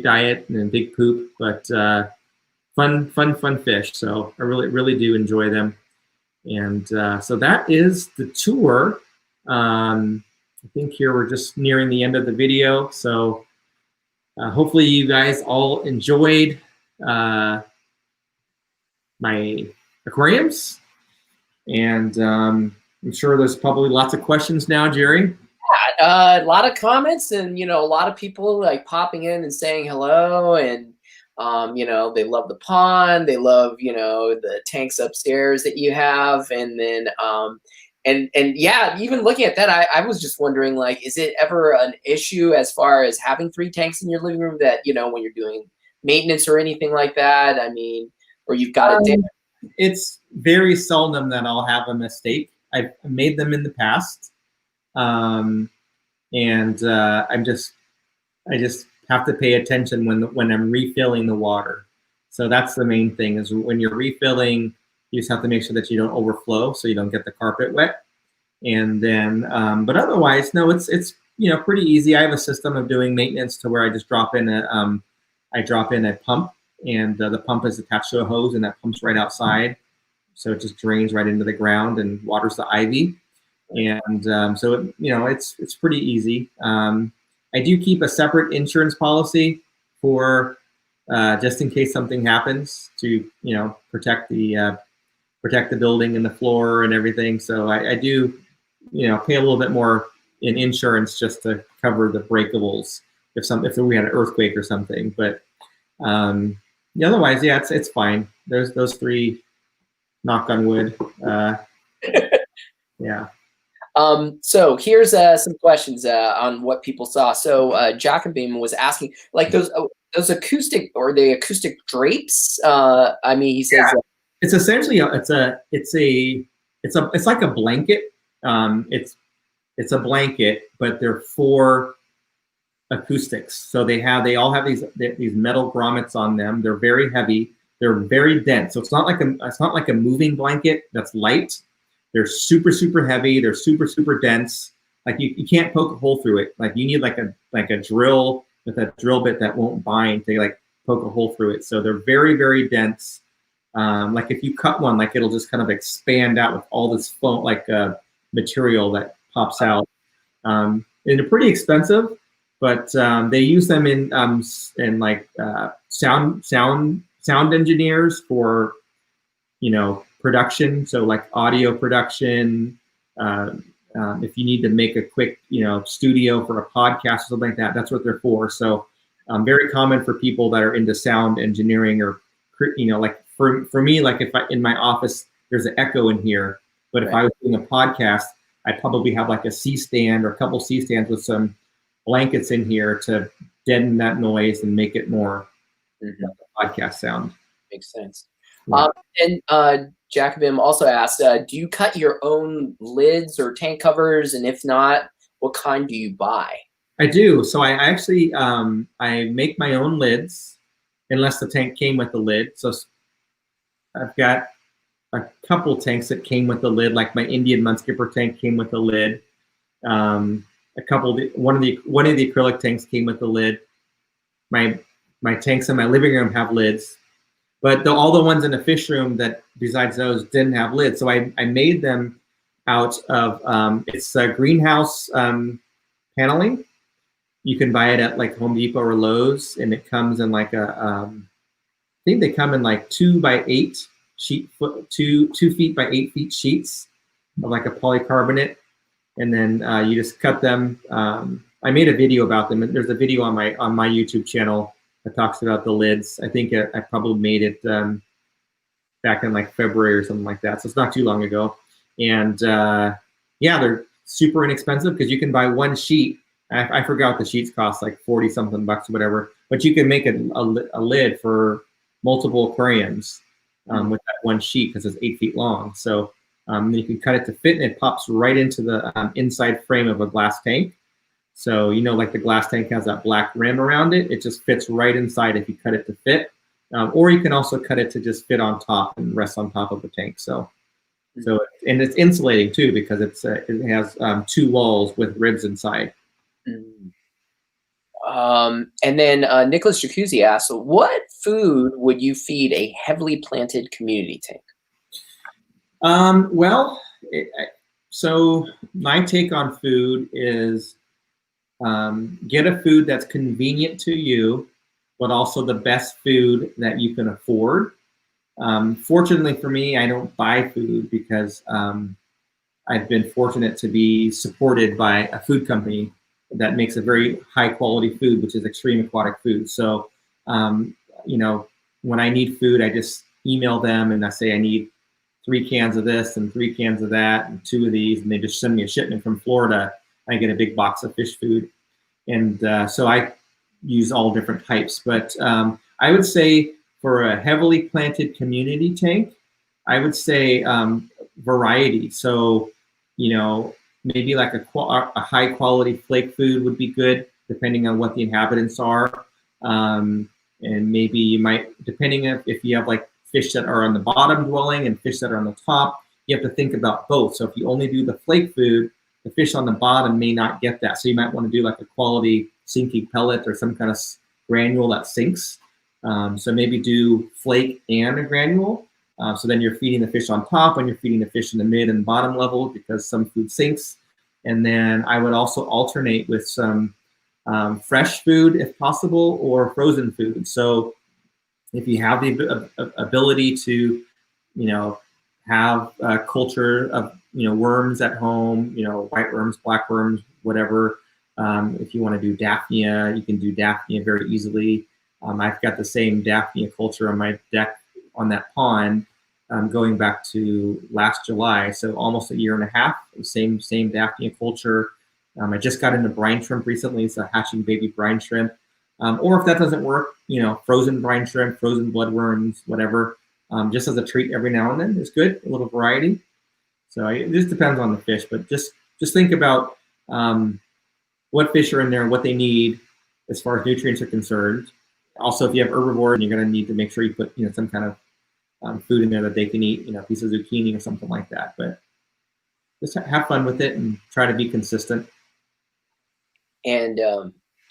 diet and big poop. But fun fish. So I really do enjoy them. And so that is the tour. I think here we're just nearing the end of the video. So hopefully you guys all enjoyed my aquariums, and I'm sure there's probably lots of questions now, Jerry. A lot of comments, and you know, a lot of people like popping in and saying hello, and you know, they love the pond, they love, you know, the tanks upstairs that you have, and then and yeah, even looking at that, I was just wondering, like, is it ever an issue as far as having 3 tanks in your living room that, you know, when you're doing maintenance or anything like that? I mean, or you've got it down? It's very seldom that I'll have a mistake. I've made them in the past, and I just have to pay attention when I'm refilling the water. So that's the main thing, is when you're refilling, you just have to make sure that you don't overflow, so you don't get the carpet wet. And then, but otherwise, no, it's you know, pretty easy. I have a system of doing maintenance to where I just drop in a pump, and the pump is attached to a hose, and that pumps right outside, so it just drains right into the ground and waters the ivy. And so it, you know, it's pretty easy. I do keep a separate insurance policy for just in case something happens, to, you know, protect the building and the floor and everything. So I do, you know, pay a little bit more in insurance just to cover the breakables if we had an earthquake or something. But otherwise, yeah, it's fine. There's those 3, knock on wood. Yeah. So here's some questions on what people saw. So Jacobim was asking, like, those acoustic, or the acoustic drapes. I mean, he says, yeah. It's essentially it's like a blanket. It's a blanket, but they're 4 acoustics. So they all have these metal grommets on them. They're very heavy. They're very dense. So it's not like a moving blanket that's light. They're super, super heavy. They're super, super dense. Like you can't poke a hole through it. Like you need like a drill with a drill bit that won't bind to like poke a hole through it. So they're very, very dense. Like if you cut one, like it'll just kind of expand out with all this foam, like material that pops out. And they're pretty expensive, but they use them in like sound engineers for, you know, production. So like audio production. If you need to make a quick, you know, studio for a podcast or something like that, that's what they're for. So very common for people that are into sound engineering, or, you know, like for me, like if I, in my office, there's an echo in here, but if I was doing a podcast, I'd probably have like a C stand or a couple C stands with some blankets in here to deaden that noise and make it more podcast sound. Makes sense. Yeah. And Jacobim also asked, do you cut your own lids or tank covers? And if not, what kind do you buy? I do. So I actually, I make my own lids unless the tank came with the lid. So I've got a couple tanks that came with the lid, like my Indian Mudskipper tank came with the lid. A couple, one of the acrylic tanks came with the lid. My tanks in my living room have lids, but all the ones in the fish room that besides those didn't have lids. So I made them out of it's greenhouse paneling. You can buy it at like Home Depot or Lowe's, and it comes in like a I think they come in like 2x8 sheet, 2 feet by 8 feet sheets of like a polycarbonate, and then you just cut them. I made a video about them, and there's a video on my YouTube channel that talks about the lids. I think I probably made it back in like February or something like that, so it's not too long ago. And yeah, they're super inexpensive because you can buy one sheet. I forgot the sheets cost, like 40 something bucks or whatever, but you can make a lid for multiple aquariums with that one sheet because it's 8 feet long. So you can cut it to fit, and it pops right into the inside frame of a glass tank. So, you know, like the glass tank has that black rim around it, it just fits right inside if you cut it to fit. Or you can also cut it to just fit on top and rest on top of the tank. So and it's insulating too, because it has 2 walls with ribs inside. And then Nicholas Jacuzzi asks, what food would you feed a heavily planted community tank? Well, so my take on food is get a food that's convenient to you, but also the best food that you can afford. Fortunately for me, I don't buy food because I've been fortunate to be supported by a food company that makes a very high quality food, which is Extreme Aquatic Food. So, you know, when I need food, I just email them and I say I need 3 cans of this and 3 cans of that and 2 of these, and they just send me a shipment from Florida. I get a big box of fish food, and so I use all different types. But I would say for a heavily planted community tank, I would say variety. So, you know, maybe like a high quality flake food would be good, depending on what the inhabitants are. And maybe you might, depending if you have like fish that are on the bottom dwelling and fish that are on the top, you have to think about both. So if you only do the flake food, the fish on the bottom may not get that. So you might want to do like a quality sinking pellet or some kind of granule that sinks. So maybe do flake and a granule. So then you're feeding the fish on top and you're feeding the fish in the mid and bottom level because some food sinks. And then I would also alternate with some fresh food if possible, or frozen food. So if you have the ability to, you know, have a culture of, you know, worms at home, you know, white worms, black worms, whatever. If you want to do Daphnia, you can do Daphnia very easily. I've got the same Daphnia culture on my deck on that pond going back to last July, so almost a year and a half. Same Daphnia culture. I just got into brine shrimp recently, so hatching baby brine shrimp. Or if that doesn't work, you know, frozen brine shrimp, frozen bloodworms, whatever. Just as a treat every now and then is good, a little variety. So it just depends on the fish, but just think about what fish are in there, what they need as far as nutrients are concerned. Also, if you have herbivores, you're going to need to make sure you put, you know, some kind of food in there that they can eat, you know, a piece of zucchini or something like that. But just have fun with it and try to be consistent. And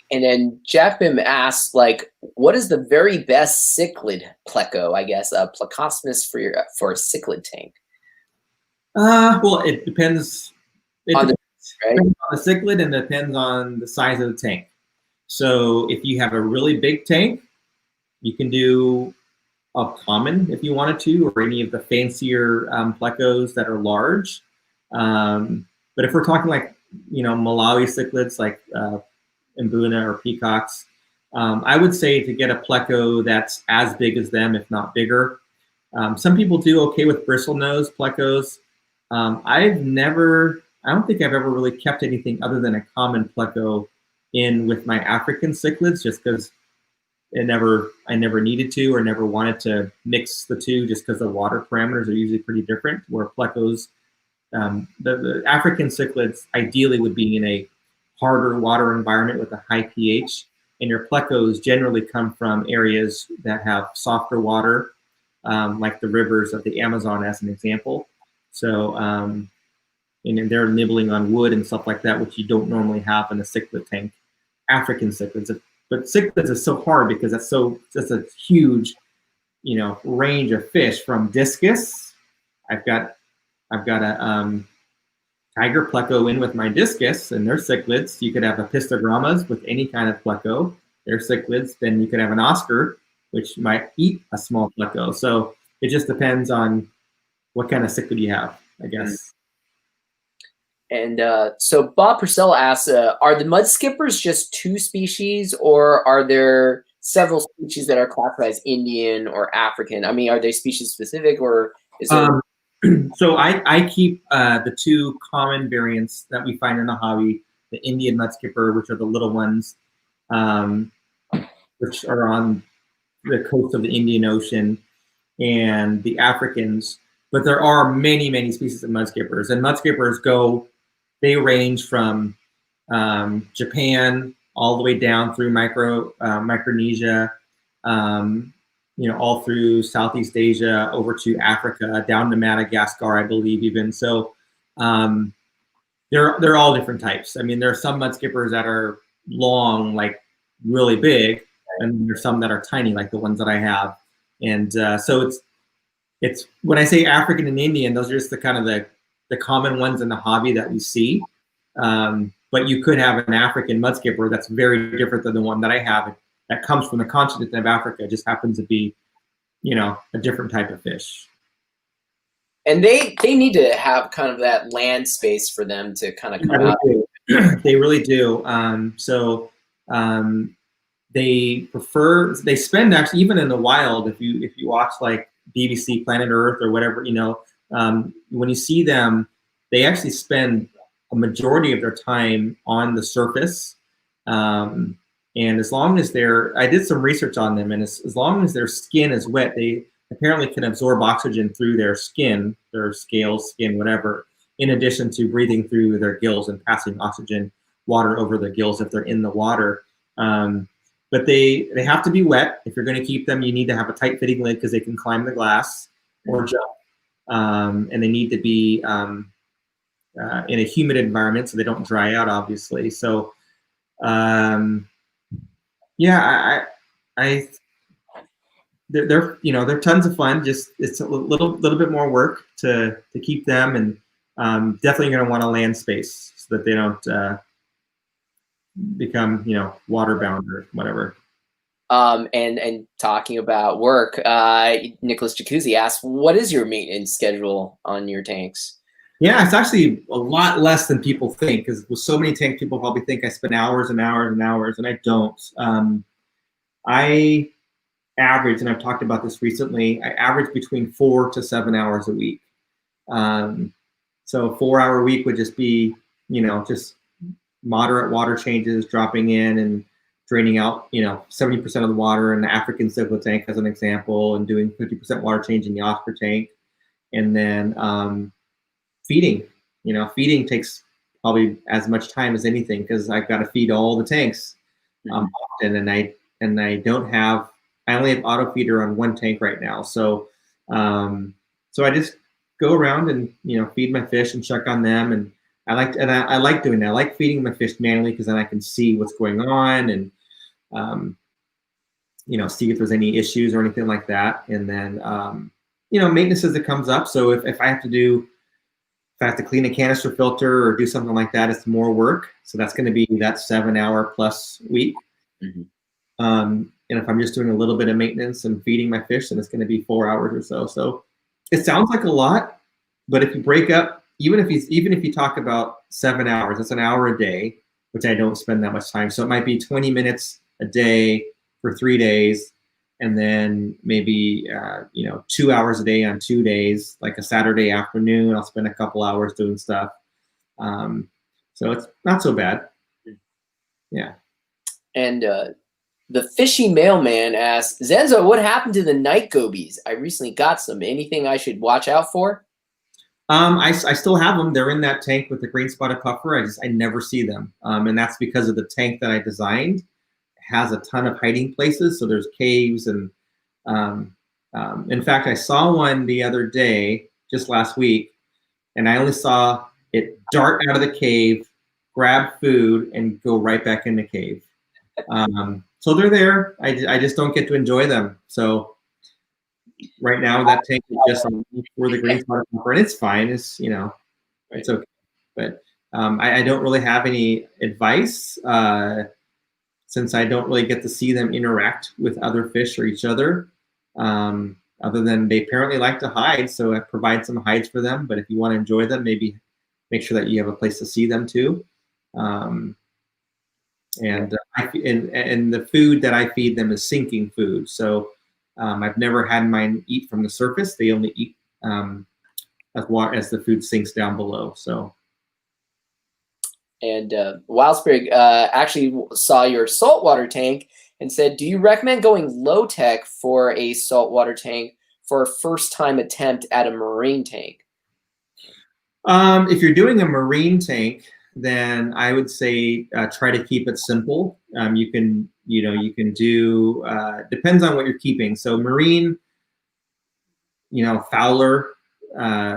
then Jeff Bim asks, like, what is the very best cichlid pleco? I guess Plecosmus for a cichlid tank. Well, it depends. It On the, right? depends on the cichlid and depends on the size of the tank. So if you have a really big tank, you can do a common if you wanted to, or any of the fancier plecos that are large. But if we're talking like, Malawi cichlids like Mbuna or peacocks, I would say to get a pleco that's as big as them, if not bigger. Some people do okay with bristle nose plecos. I don't think I've ever really kept anything other than a common pleco in with my African cichlids, just because I never needed to or never wanted to mix the two, just because the water parameters are usually pretty different. Where plecos, the African cichlids ideally would be in a harder water environment with a high pH, and your plecos generally come from areas that have softer water, like the rivers of the Amazon, as an example. So, and they're nibbling on wood and stuff like that, which you don't normally have in a cichlid tank. African cichlids, but cichlids is so hard because that's a huge, range of fish from discus. I've got a tiger pleco in with my discus, and they're cichlids. You could have apistogrammas with any kind of pleco. They're cichlids. Then you could have an Oscar, which might eat a small pleco. So it just depends on what kind of cichlid you have, I guess. And so Bob Purcell asks, are the mudskippers just 2 species, or are there several species that are classified as Indian or African? I mean, are they species specific, or is there... So I keep the 2 common variants that we find in the hobby, the Indian mudskipper, which are the little ones, which are on the coast of the Indian Ocean, and the Africans. But there are many, many species of mudskippers, and mudskippers they range from Japan all the way down through Micronesia, all through Southeast Asia, over to Africa, down to Madagascar, I believe even. So they're all different types. I mean, there are some mudskippers that are long, like really big, and there's some that are tiny, like the ones that I have. And so it's when I say African and Indian, those are just the kind of the common ones in the hobby that we see. But you could have an African mudskipper that's very different than the one that I have, that comes from the continent of Africa. It just happens to be, a different type of fish. And they need to have kind of that land space for them to kind of come out. They really do. They spend, actually, even in the wild, if you watch like BBC Planet Earth or whatever, when you see them, they actually spend a majority of their time on the surface. And as long as I did some research on them, and as long as their skin is wet, they apparently can absorb oxygen through their skin, their scales, skin, whatever, in addition to breathing through their gills and passing oxygen, water over the gills if they're in the water. But they have to be wet. If you're going to keep them, you need to have a tight fitting lid because they can climb the glass or jump. And they need to be in a humid environment so they don't dry out, obviously. So, they're tons of fun. Just it's a little bit more work to keep them, and definitely going to want a land space so that they don't become waterbound or whatever. And talking about work, Nicholas Jacuzzi asks, what is your maintenance schedule on your tanks? Yeah, it's actually a lot less than people think, because with so many tanks, people probably think I spend hours and hours and hours, and I don't. I average, and I've talked about this recently, I average between 4 to 7 hours a week. So a 4-hour week would just be, just moderate water changes, dropping in and draining out, 70% of the water in the African cichlid tank, as an example, and doing 50% water change in the Oscar tank. And then feeding. Feeding takes probably as much time as anything, because I've got to feed all the tanks often, and I only have auto feeder on one tank right now. So I just go around and feed my fish and check on them, and I like doing that. I like feeding my fish manually because then I can see what's going on and see if there's any issues or anything like that. And then maintenance as it comes up. So if I have to clean a canister filter or do something like that, it's more work. So that's going to be that 7-hour plus week. Mm-hmm. And if I'm just doing a little bit of maintenance and feeding my fish, then it's going to be 4 hours or so. So it sounds like a lot, but if you break up, even if you talk about 7 hours, that's an hour a day, which I don't spend that much time. So it might be 20 minutes a day for 3 days, and then maybe 2 hours a day on 2 days, like a Saturday afternoon, I'll spend a couple hours doing stuff. So it's not so bad. Yeah. And the fishy mailman asks, Zenzo, what happened to the night gobies? I recently got some. Anything I should watch out for? I still have them. They're in that tank with the green spotted puffer. I never see them. And that's because of the tank that I designed. It has a ton of hiding places. So there's caves and in fact, I saw one the other day, just last week, and I only saw it dart out of the cave, grab food, and go right back in the cave. So they're there. I just don't get to enjoy them. So right now that tank is just for the green spotted puffer, and it's fine. It's it's okay. But I don't really have any advice since I don't really get to see them interact with other fish or each other. Other than they apparently like to hide, so I provide some hides for them. But if you want to enjoy them, maybe make sure that you have a place to see them too. And the food that I feed them is sinking food. So I've never had mine eat from the surface. They only eat as the food sinks down below. So. And Wildsprig actually saw your saltwater tank and said, do you recommend going low tech for a saltwater tank for a first time attempt at a marine tank? If you're doing a marine tank, then I would say try to keep it simple. You can do, depends on what you're keeping. So marine, fowler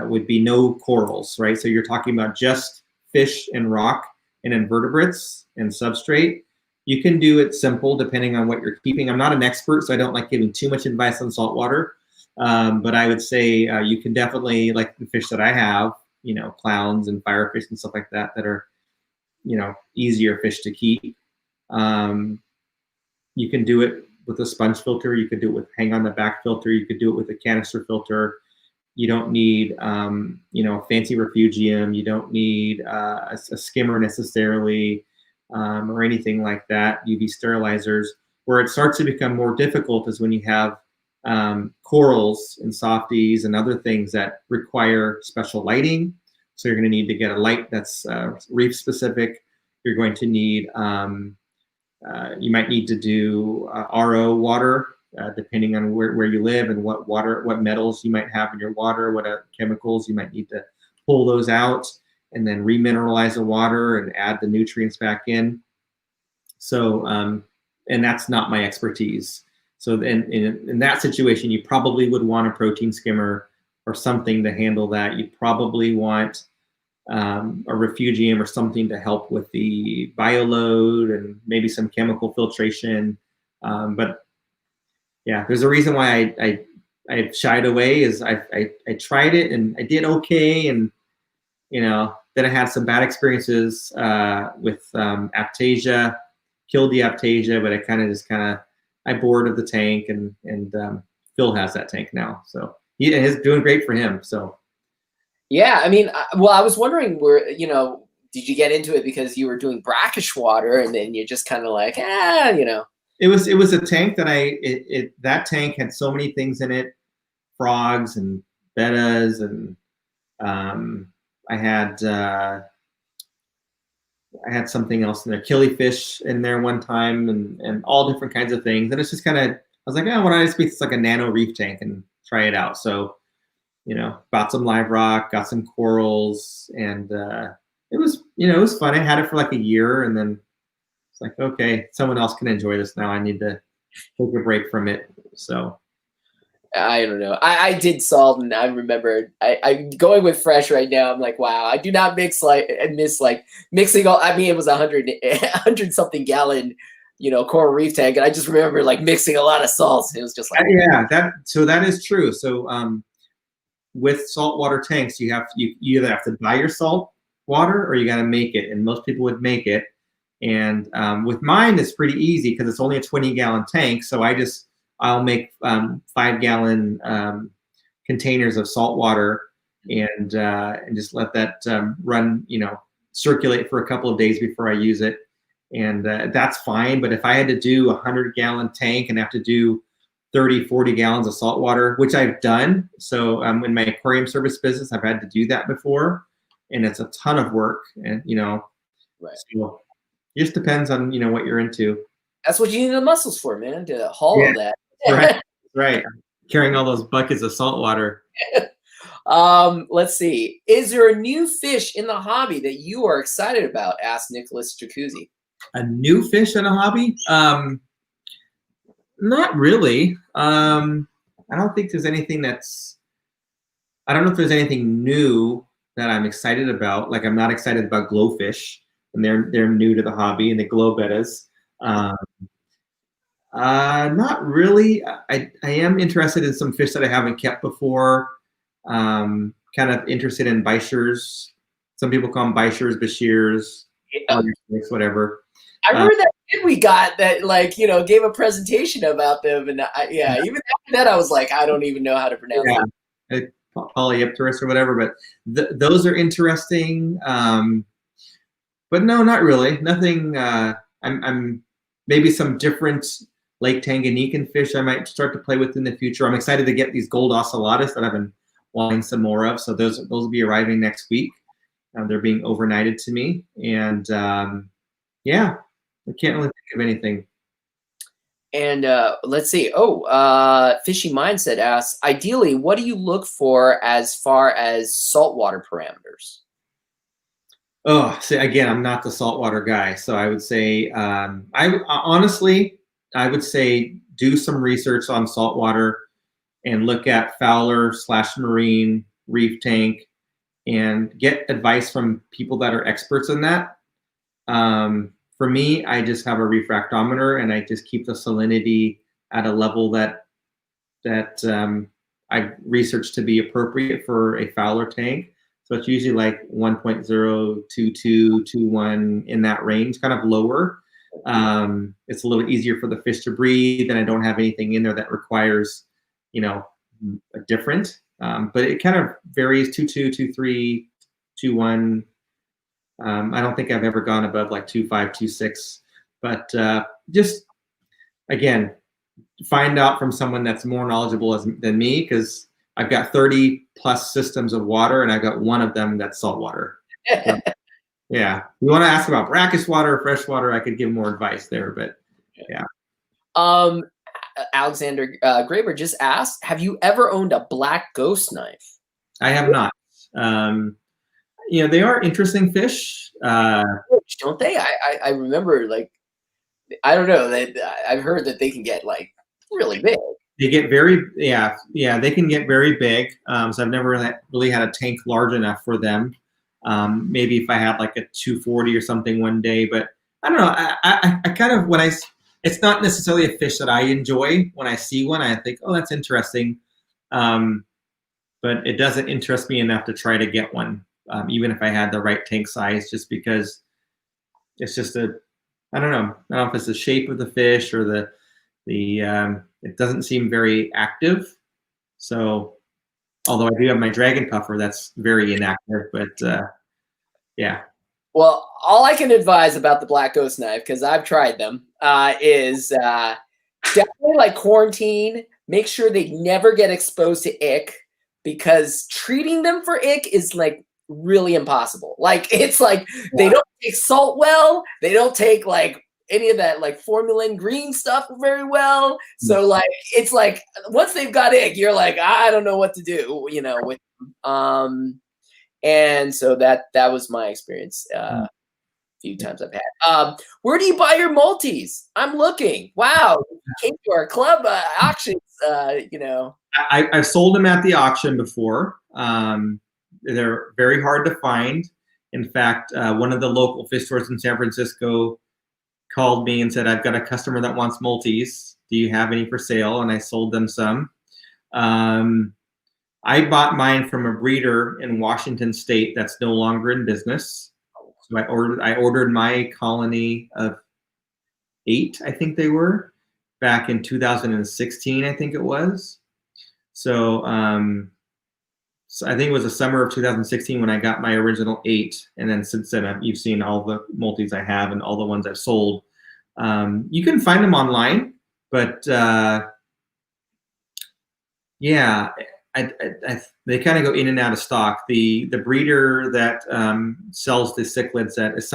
would be no corals, right? So you're talking about just fish and rock and invertebrates and substrate. You can do it simple depending on what you're keeping. I'm not an expert, so I don't like giving too much advice on saltwater. But I would say you can definitely, like the fish that I have, clowns and firefish and stuff like that are, easier fish to keep. You can do it with a sponge filter. You could do it with hang on the back filter. You could do it with a canister filter. You don't need, fancy refugium. You don't need a skimmer necessarily or anything like that, UV sterilizers. Where it starts to become more difficult is when you have corals and softies and other things that require special lighting. So you're going to need to get a light that's reef specific. You're going to need, you might need to do RO water, depending on where you live and what metals you might have in your water, what chemicals you might need to pull those out and then remineralize the water and add the nutrients back in. So, and that's not my expertise. So in that situation, you probably would want a protein skimmer or something to handle that. You probably want a refugium or something to help with the bioload and maybe some chemical filtration. But yeah, there's a reason why I shied away. Is I tried it and I did okay, and then I had some bad experiences with Aptasia, killed the Aptasia, but I bored of the tank, and Phil has that tank now, so he's doing great for him. So yeah, I mean, I was wondering did you get into it because you were doing brackish water and then you're just kind of like, It was a tank that that tank had so many things in it, frogs and bettas, and I had something else in there, killifish in there one time, and all different kinds of things. And it's just kind of, I was like, why don't I just make this like a nano reef tank and try it out? So, bought some live rock, got some corals, and it was fun. I had it for like a year, and then it's like, okay, someone else can enjoy this now. I need to take a break from it. So. I don't know. I did salt, and I remember I going with fresh right now. I'm like, wow, I do not mix like I miss like mixing all. I mean, it was 100 something gallon, coral reef tank, and I just remember like mixing a lot of salts. It was just like, Yeah, that is true. So with saltwater tanks, you either have to buy your salt water or you got to make it, and most people would make it. And with mine, it's pretty easy because it's only a 20-gallon tank. So I'll make 5-gallon containers of salt water and just let that run, circulate for a couple of days before I use it. And that's fine. But if I had to do a 100-gallon tank and have to do 30, 40 gallons of salt water, which I've done. So in my aquarium service business, I've had to do that before, and it's a ton of work. And, right. So it just depends on, what you're into. That's what you need the muscles for, man, to haul all that. Right. Right. Carrying all those buckets of salt water. Let's see. Is there a new fish in the hobby that you are excited about? Asked Nicholas Jacuzzi. A new fish in a hobby? Not really. I don't think there's anything I don't know if there's anything new that I'm excited about. Like, I'm not excited about glowfish, and they're new to the hobby, and the glow bettas. Not really. I am interested in some fish that I haven't kept before. Kind of interested in bichers. Some people call them bichers, bashirs, whatever. I remember that kid we got that, like, gave a presentation about them, and even after that, I was like, I don't even know how to pronounce it. Polyipterus or whatever, but those are interesting. But no, not really. Nothing. I'm maybe some different Lake Tanganyikan fish I might start to play with in the future. I'm excited to get these gold ocellatus that I've been wanting some more of. So those will be arriving next week. They're being overnighted to me, and yeah, I can't really think of anything. And let's see. Fishy Mindset asks, ideally, what do you look for as far as saltwater parameters? Oh, see, again, I'm not the saltwater guy, so I would say, I would say do some research on saltwater and look at Fowler/marine reef tank and get advice from people that are experts in that. For me, I just have a refractometer, and I just keep the salinity at a level that I researched to be appropriate for a Fowler tank. So it's usually like 1.022, 21 in that range, kind of lower. It's a little easier for the fish to breathe, and I don't have anything in there that requires, a different. But it kind of varies, 2.2, 2.3, 2.1. I don't think I've ever gone above like 2.5, 2.6. But just, again, find out from someone that's more knowledgeable than me, because I've got 30 plus systems of water, and I've got one of them that's saltwater. So, yeah. You want to ask about brackish water or fresh water, I could give more advice there, but yeah. Alexander Graber just asked, have you ever owned a black ghost knife? I have not. They are interesting fish. Don't they? I remember, like, I don't know. I've heard that they can get like really big. They get they can get very big. So I've never really had a tank large enough for them. Maybe if I had like a 240 or something one day, but I don't know. I kind of, it's not necessarily a fish that I enjoy. When I see one, I think, oh, that's interesting. But it doesn't interest me enough to try to get one, even if I had the right tank size, just because it's just I don't know if it's the shape of the fish or it doesn't seem very active. So, although I do have my dragon puffer, that's very inactive, but yeah. Well, all I can advise about the black ghost knife, because I've tried them, is definitely like quarantine. Make sure they never get exposed to ick, because treating them for ick is like really impossible. Like, it's like they don't take salt well. They don't take like any of that like formalin green stuff very well. So like, it's like once they've got ick, you're like, I don't know what to do, with and so that was my experience. few times I've had. Where do you buy your multis? I'm looking. Wow, you came to our club auctions. You know, I've sold them at the auction before. They're very hard to find. In fact, one of the local fish stores in San Francisco called me and said, "I've got a customer that wants multis. Do you have any for sale?" And I sold them some. I bought mine from a breeder in Washington State that's no longer in business. So I ordered my colony of 8, I think they were, back in 2016, I think it was. So, so I think it was the summer of 2016 when I got my original 8, and then since then you've seen all the multis I have and all the ones I've sold. You can find them online, but yeah, they kind of go in and out of stock. The breeder that sells the cichlids that is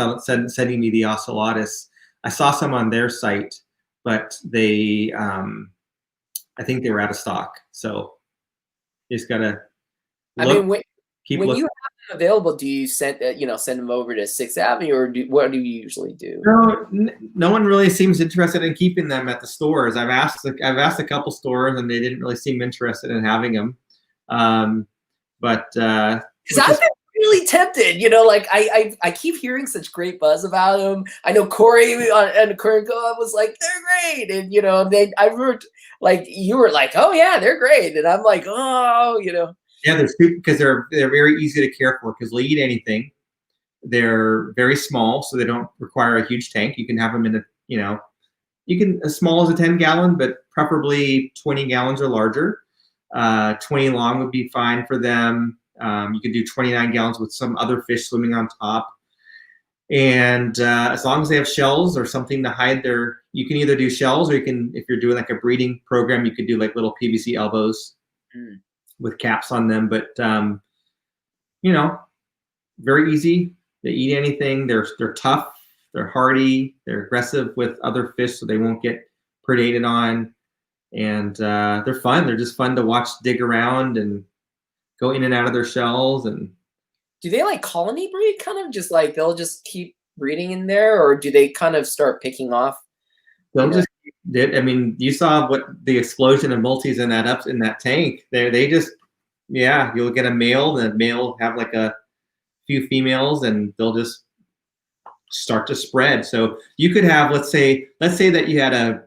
sending me the ocellatus, I saw some on their site, but they I think they were out of stock. So you just gotta look, I mean, when looking. you have them available, do you send them over to 6th Avenue, or what do you usually do? No, no one really seems interested in keeping them at the stores. I've asked a couple stores, and they didn't really seem interested in having them. But because I've been really tempted, like I keep hearing such great buzz about them. I know Corey and Aquarium was like, they're great, and I remember like you were like, oh yeah, they're great, and I'm like, oh, Yeah, they're stupid because they're very easy to care for because they'll eat anything. They're very small, so they don't require a huge tank. You can have them in a, you can as small as a 10-gallon, but preferably 20 gallons or larger. 20 long would be fine for them. You can do 29 gallons with some other fish swimming on top. And as long as they have shells or something to hide their, you can either do shells or you can, if you're doing like a breeding program, you could do like little PVC elbows with caps on them. But, very easy. They eat anything. They're tough. They're hardy. They're aggressive with other fish, so they won't get predated on. And they're fun. They're just fun to watch dig around and go in and out of their shells. And do they like colony breed, kind of just like they'll just keep breeding in there, or do they kind of start picking off? They'll just did. I mean, you saw what the explosion of multis in that tank. They just, yeah, you'll get a male. The male will have like a few females, and they'll just start to spread. So you could have, let's say that you had a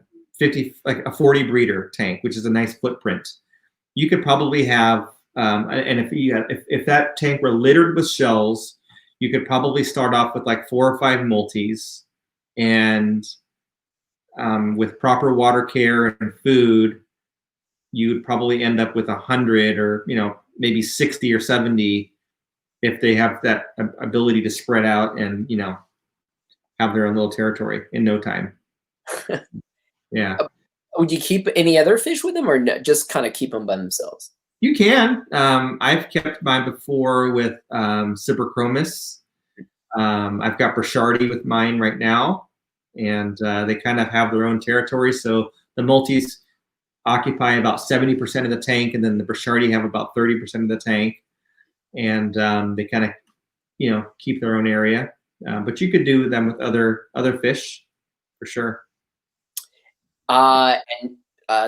40 breeder tank, which is a nice footprint. You could probably have, and if that tank were littered with shells, you could probably start off with like 4 or 5 multis, and with proper water care and food, you would probably end up with 100 or maybe 60 or 70 if they have that ability to spread out and have their own little territory in no time. Yeah. Would you keep any other fish with them, or no, just kind of keep them by themselves? You can. I've kept mine before with Cyberchromis. I've got Brashardi with mine right now, and they kind of have their own territory. So the multis occupy about 70% of the tank, and then the Brashardi have about 30% of the tank, and they kind of, keep their own area. But you could do them with other fish for sure. And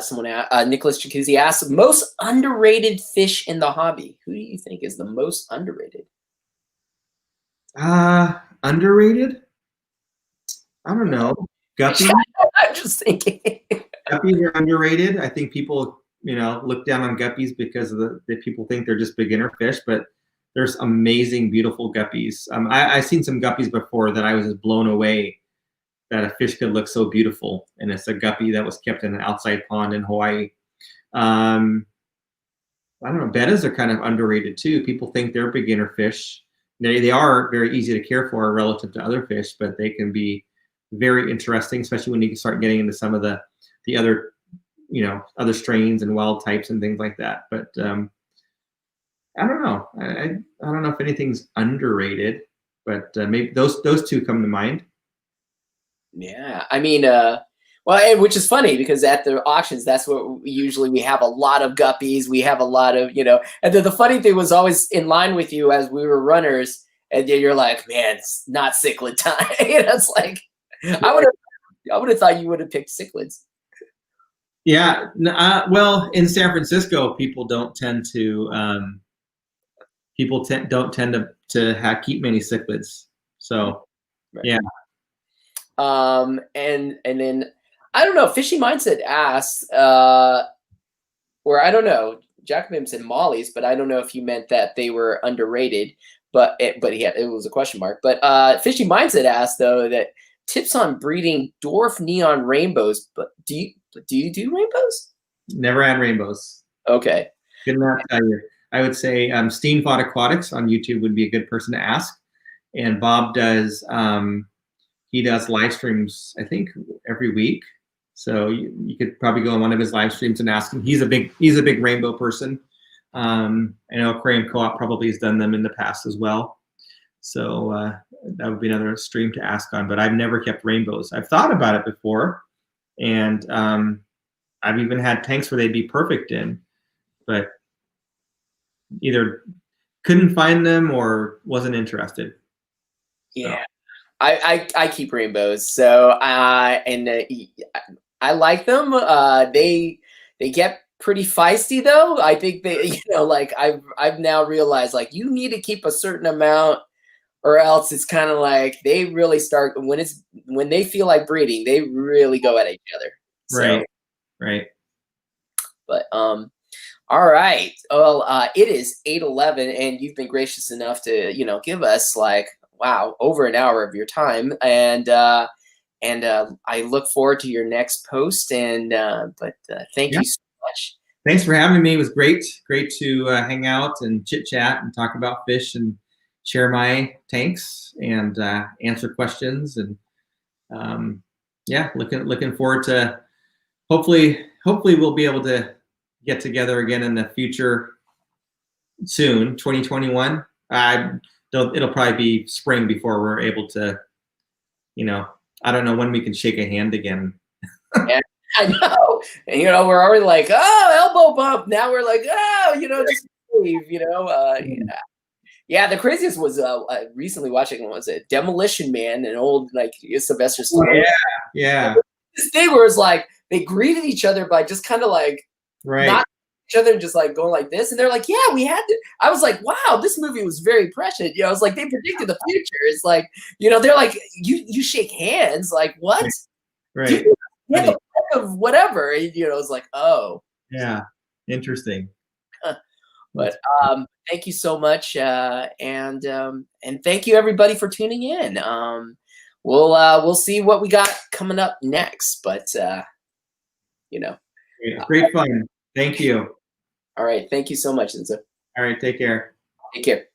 someone, Nicholas Jacuzzi asks, most underrated fish in the hobby. Who do you think is the most underrated? Underrated? I don't know. Guppies? I'm just thinking. Guppies are underrated. I think people, look down on guppies because of the people think they're just beginner fish, but there's amazing, beautiful guppies. I've seen some guppies before that I was just blown away that a fish could look so beautiful, and it's a guppy that was kept in an outside pond in Hawaii. I don't know. Bettas are kind of underrated too. People think they're beginner fish. They are very easy to care for relative to other fish, but they can be very interesting, especially when you start getting into some of the other, other strains and wild types and things like that. But I don't know. I don't know if anything's underrated, but maybe those two come to mind. Yeah, I mean, well, which is funny because at the auctions, that's what we have a lot of guppies. We have a lot of, and the funny thing was always in line with you as we were runners. and then you're like, man, it's not cichlid time. It's like I would have thought you would have picked cichlids. Yeah. Well, in San Francisco, people don't tend to don't tend to keep many cichlids. So Right. yeah. And then I don't know. Fishy Mindset asked, or I don't know. Jacobim said mollies, but I don't know if he meant that they were underrated. But it was a question mark. But Fishy Mindset asked though that tips on breeding dwarf neon rainbows. But do you do rainbows? Never had rainbows. Okay. Good enough to tell you. I would say Steenfod Aquatics on YouTube would be a good person to ask. And Bob does he does live streams, I think, every week. So you could probably go on one of his live streams and ask him. He's a big rainbow person. I know Aquarium Co-op probably has done them in the past as well. So that would be another stream to ask on. But I've never kept rainbows. I've thought about it before, and I've even had tanks where they'd be perfect in, but either couldn't find them or wasn't interested. So. Yeah, I keep rainbows. So I like them. They get pretty feisty though. I think they, like I've now realized like you need to keep a certain amount, or else it's kind of like they really start when they feel like breeding, they really go at each other. So, right. But all right. Well, it is 8:11, and you've been gracious enough to give us like over an hour of your time, and I look forward to your next post. And thank you so much. Thanks for having me. It was great to hang out and chit chat and talk about fish and share my tanks and answer questions. And looking forward to hopefully we'll be able to get together again in the future soon, 2021. It'll probably be spring before we're able to, I don't know when we can shake a hand again. Yeah, I know. And, we're already like, oh, elbow bump. Now we're like, oh, just leave, Yeah, the craziest was recently watching, was it Demolition Man, an old like Sylvester Stallone. Yeah. This thing where it's like they greeted each other by just kind of like not each other and just like going like this, and they're like, yeah, we had to. I was like, wow, this movie was very prescient. It's like they predicted the future. It's like they're like you shake hands, like what? Right. Yeah, of whatever. It's like, oh, yeah, interesting. But thank you so much, and thank you everybody for tuning in. We'll see what we got coming up next, but great fun. Thank you. All right, thank you so much, Zenzo. All right, take care. Take care.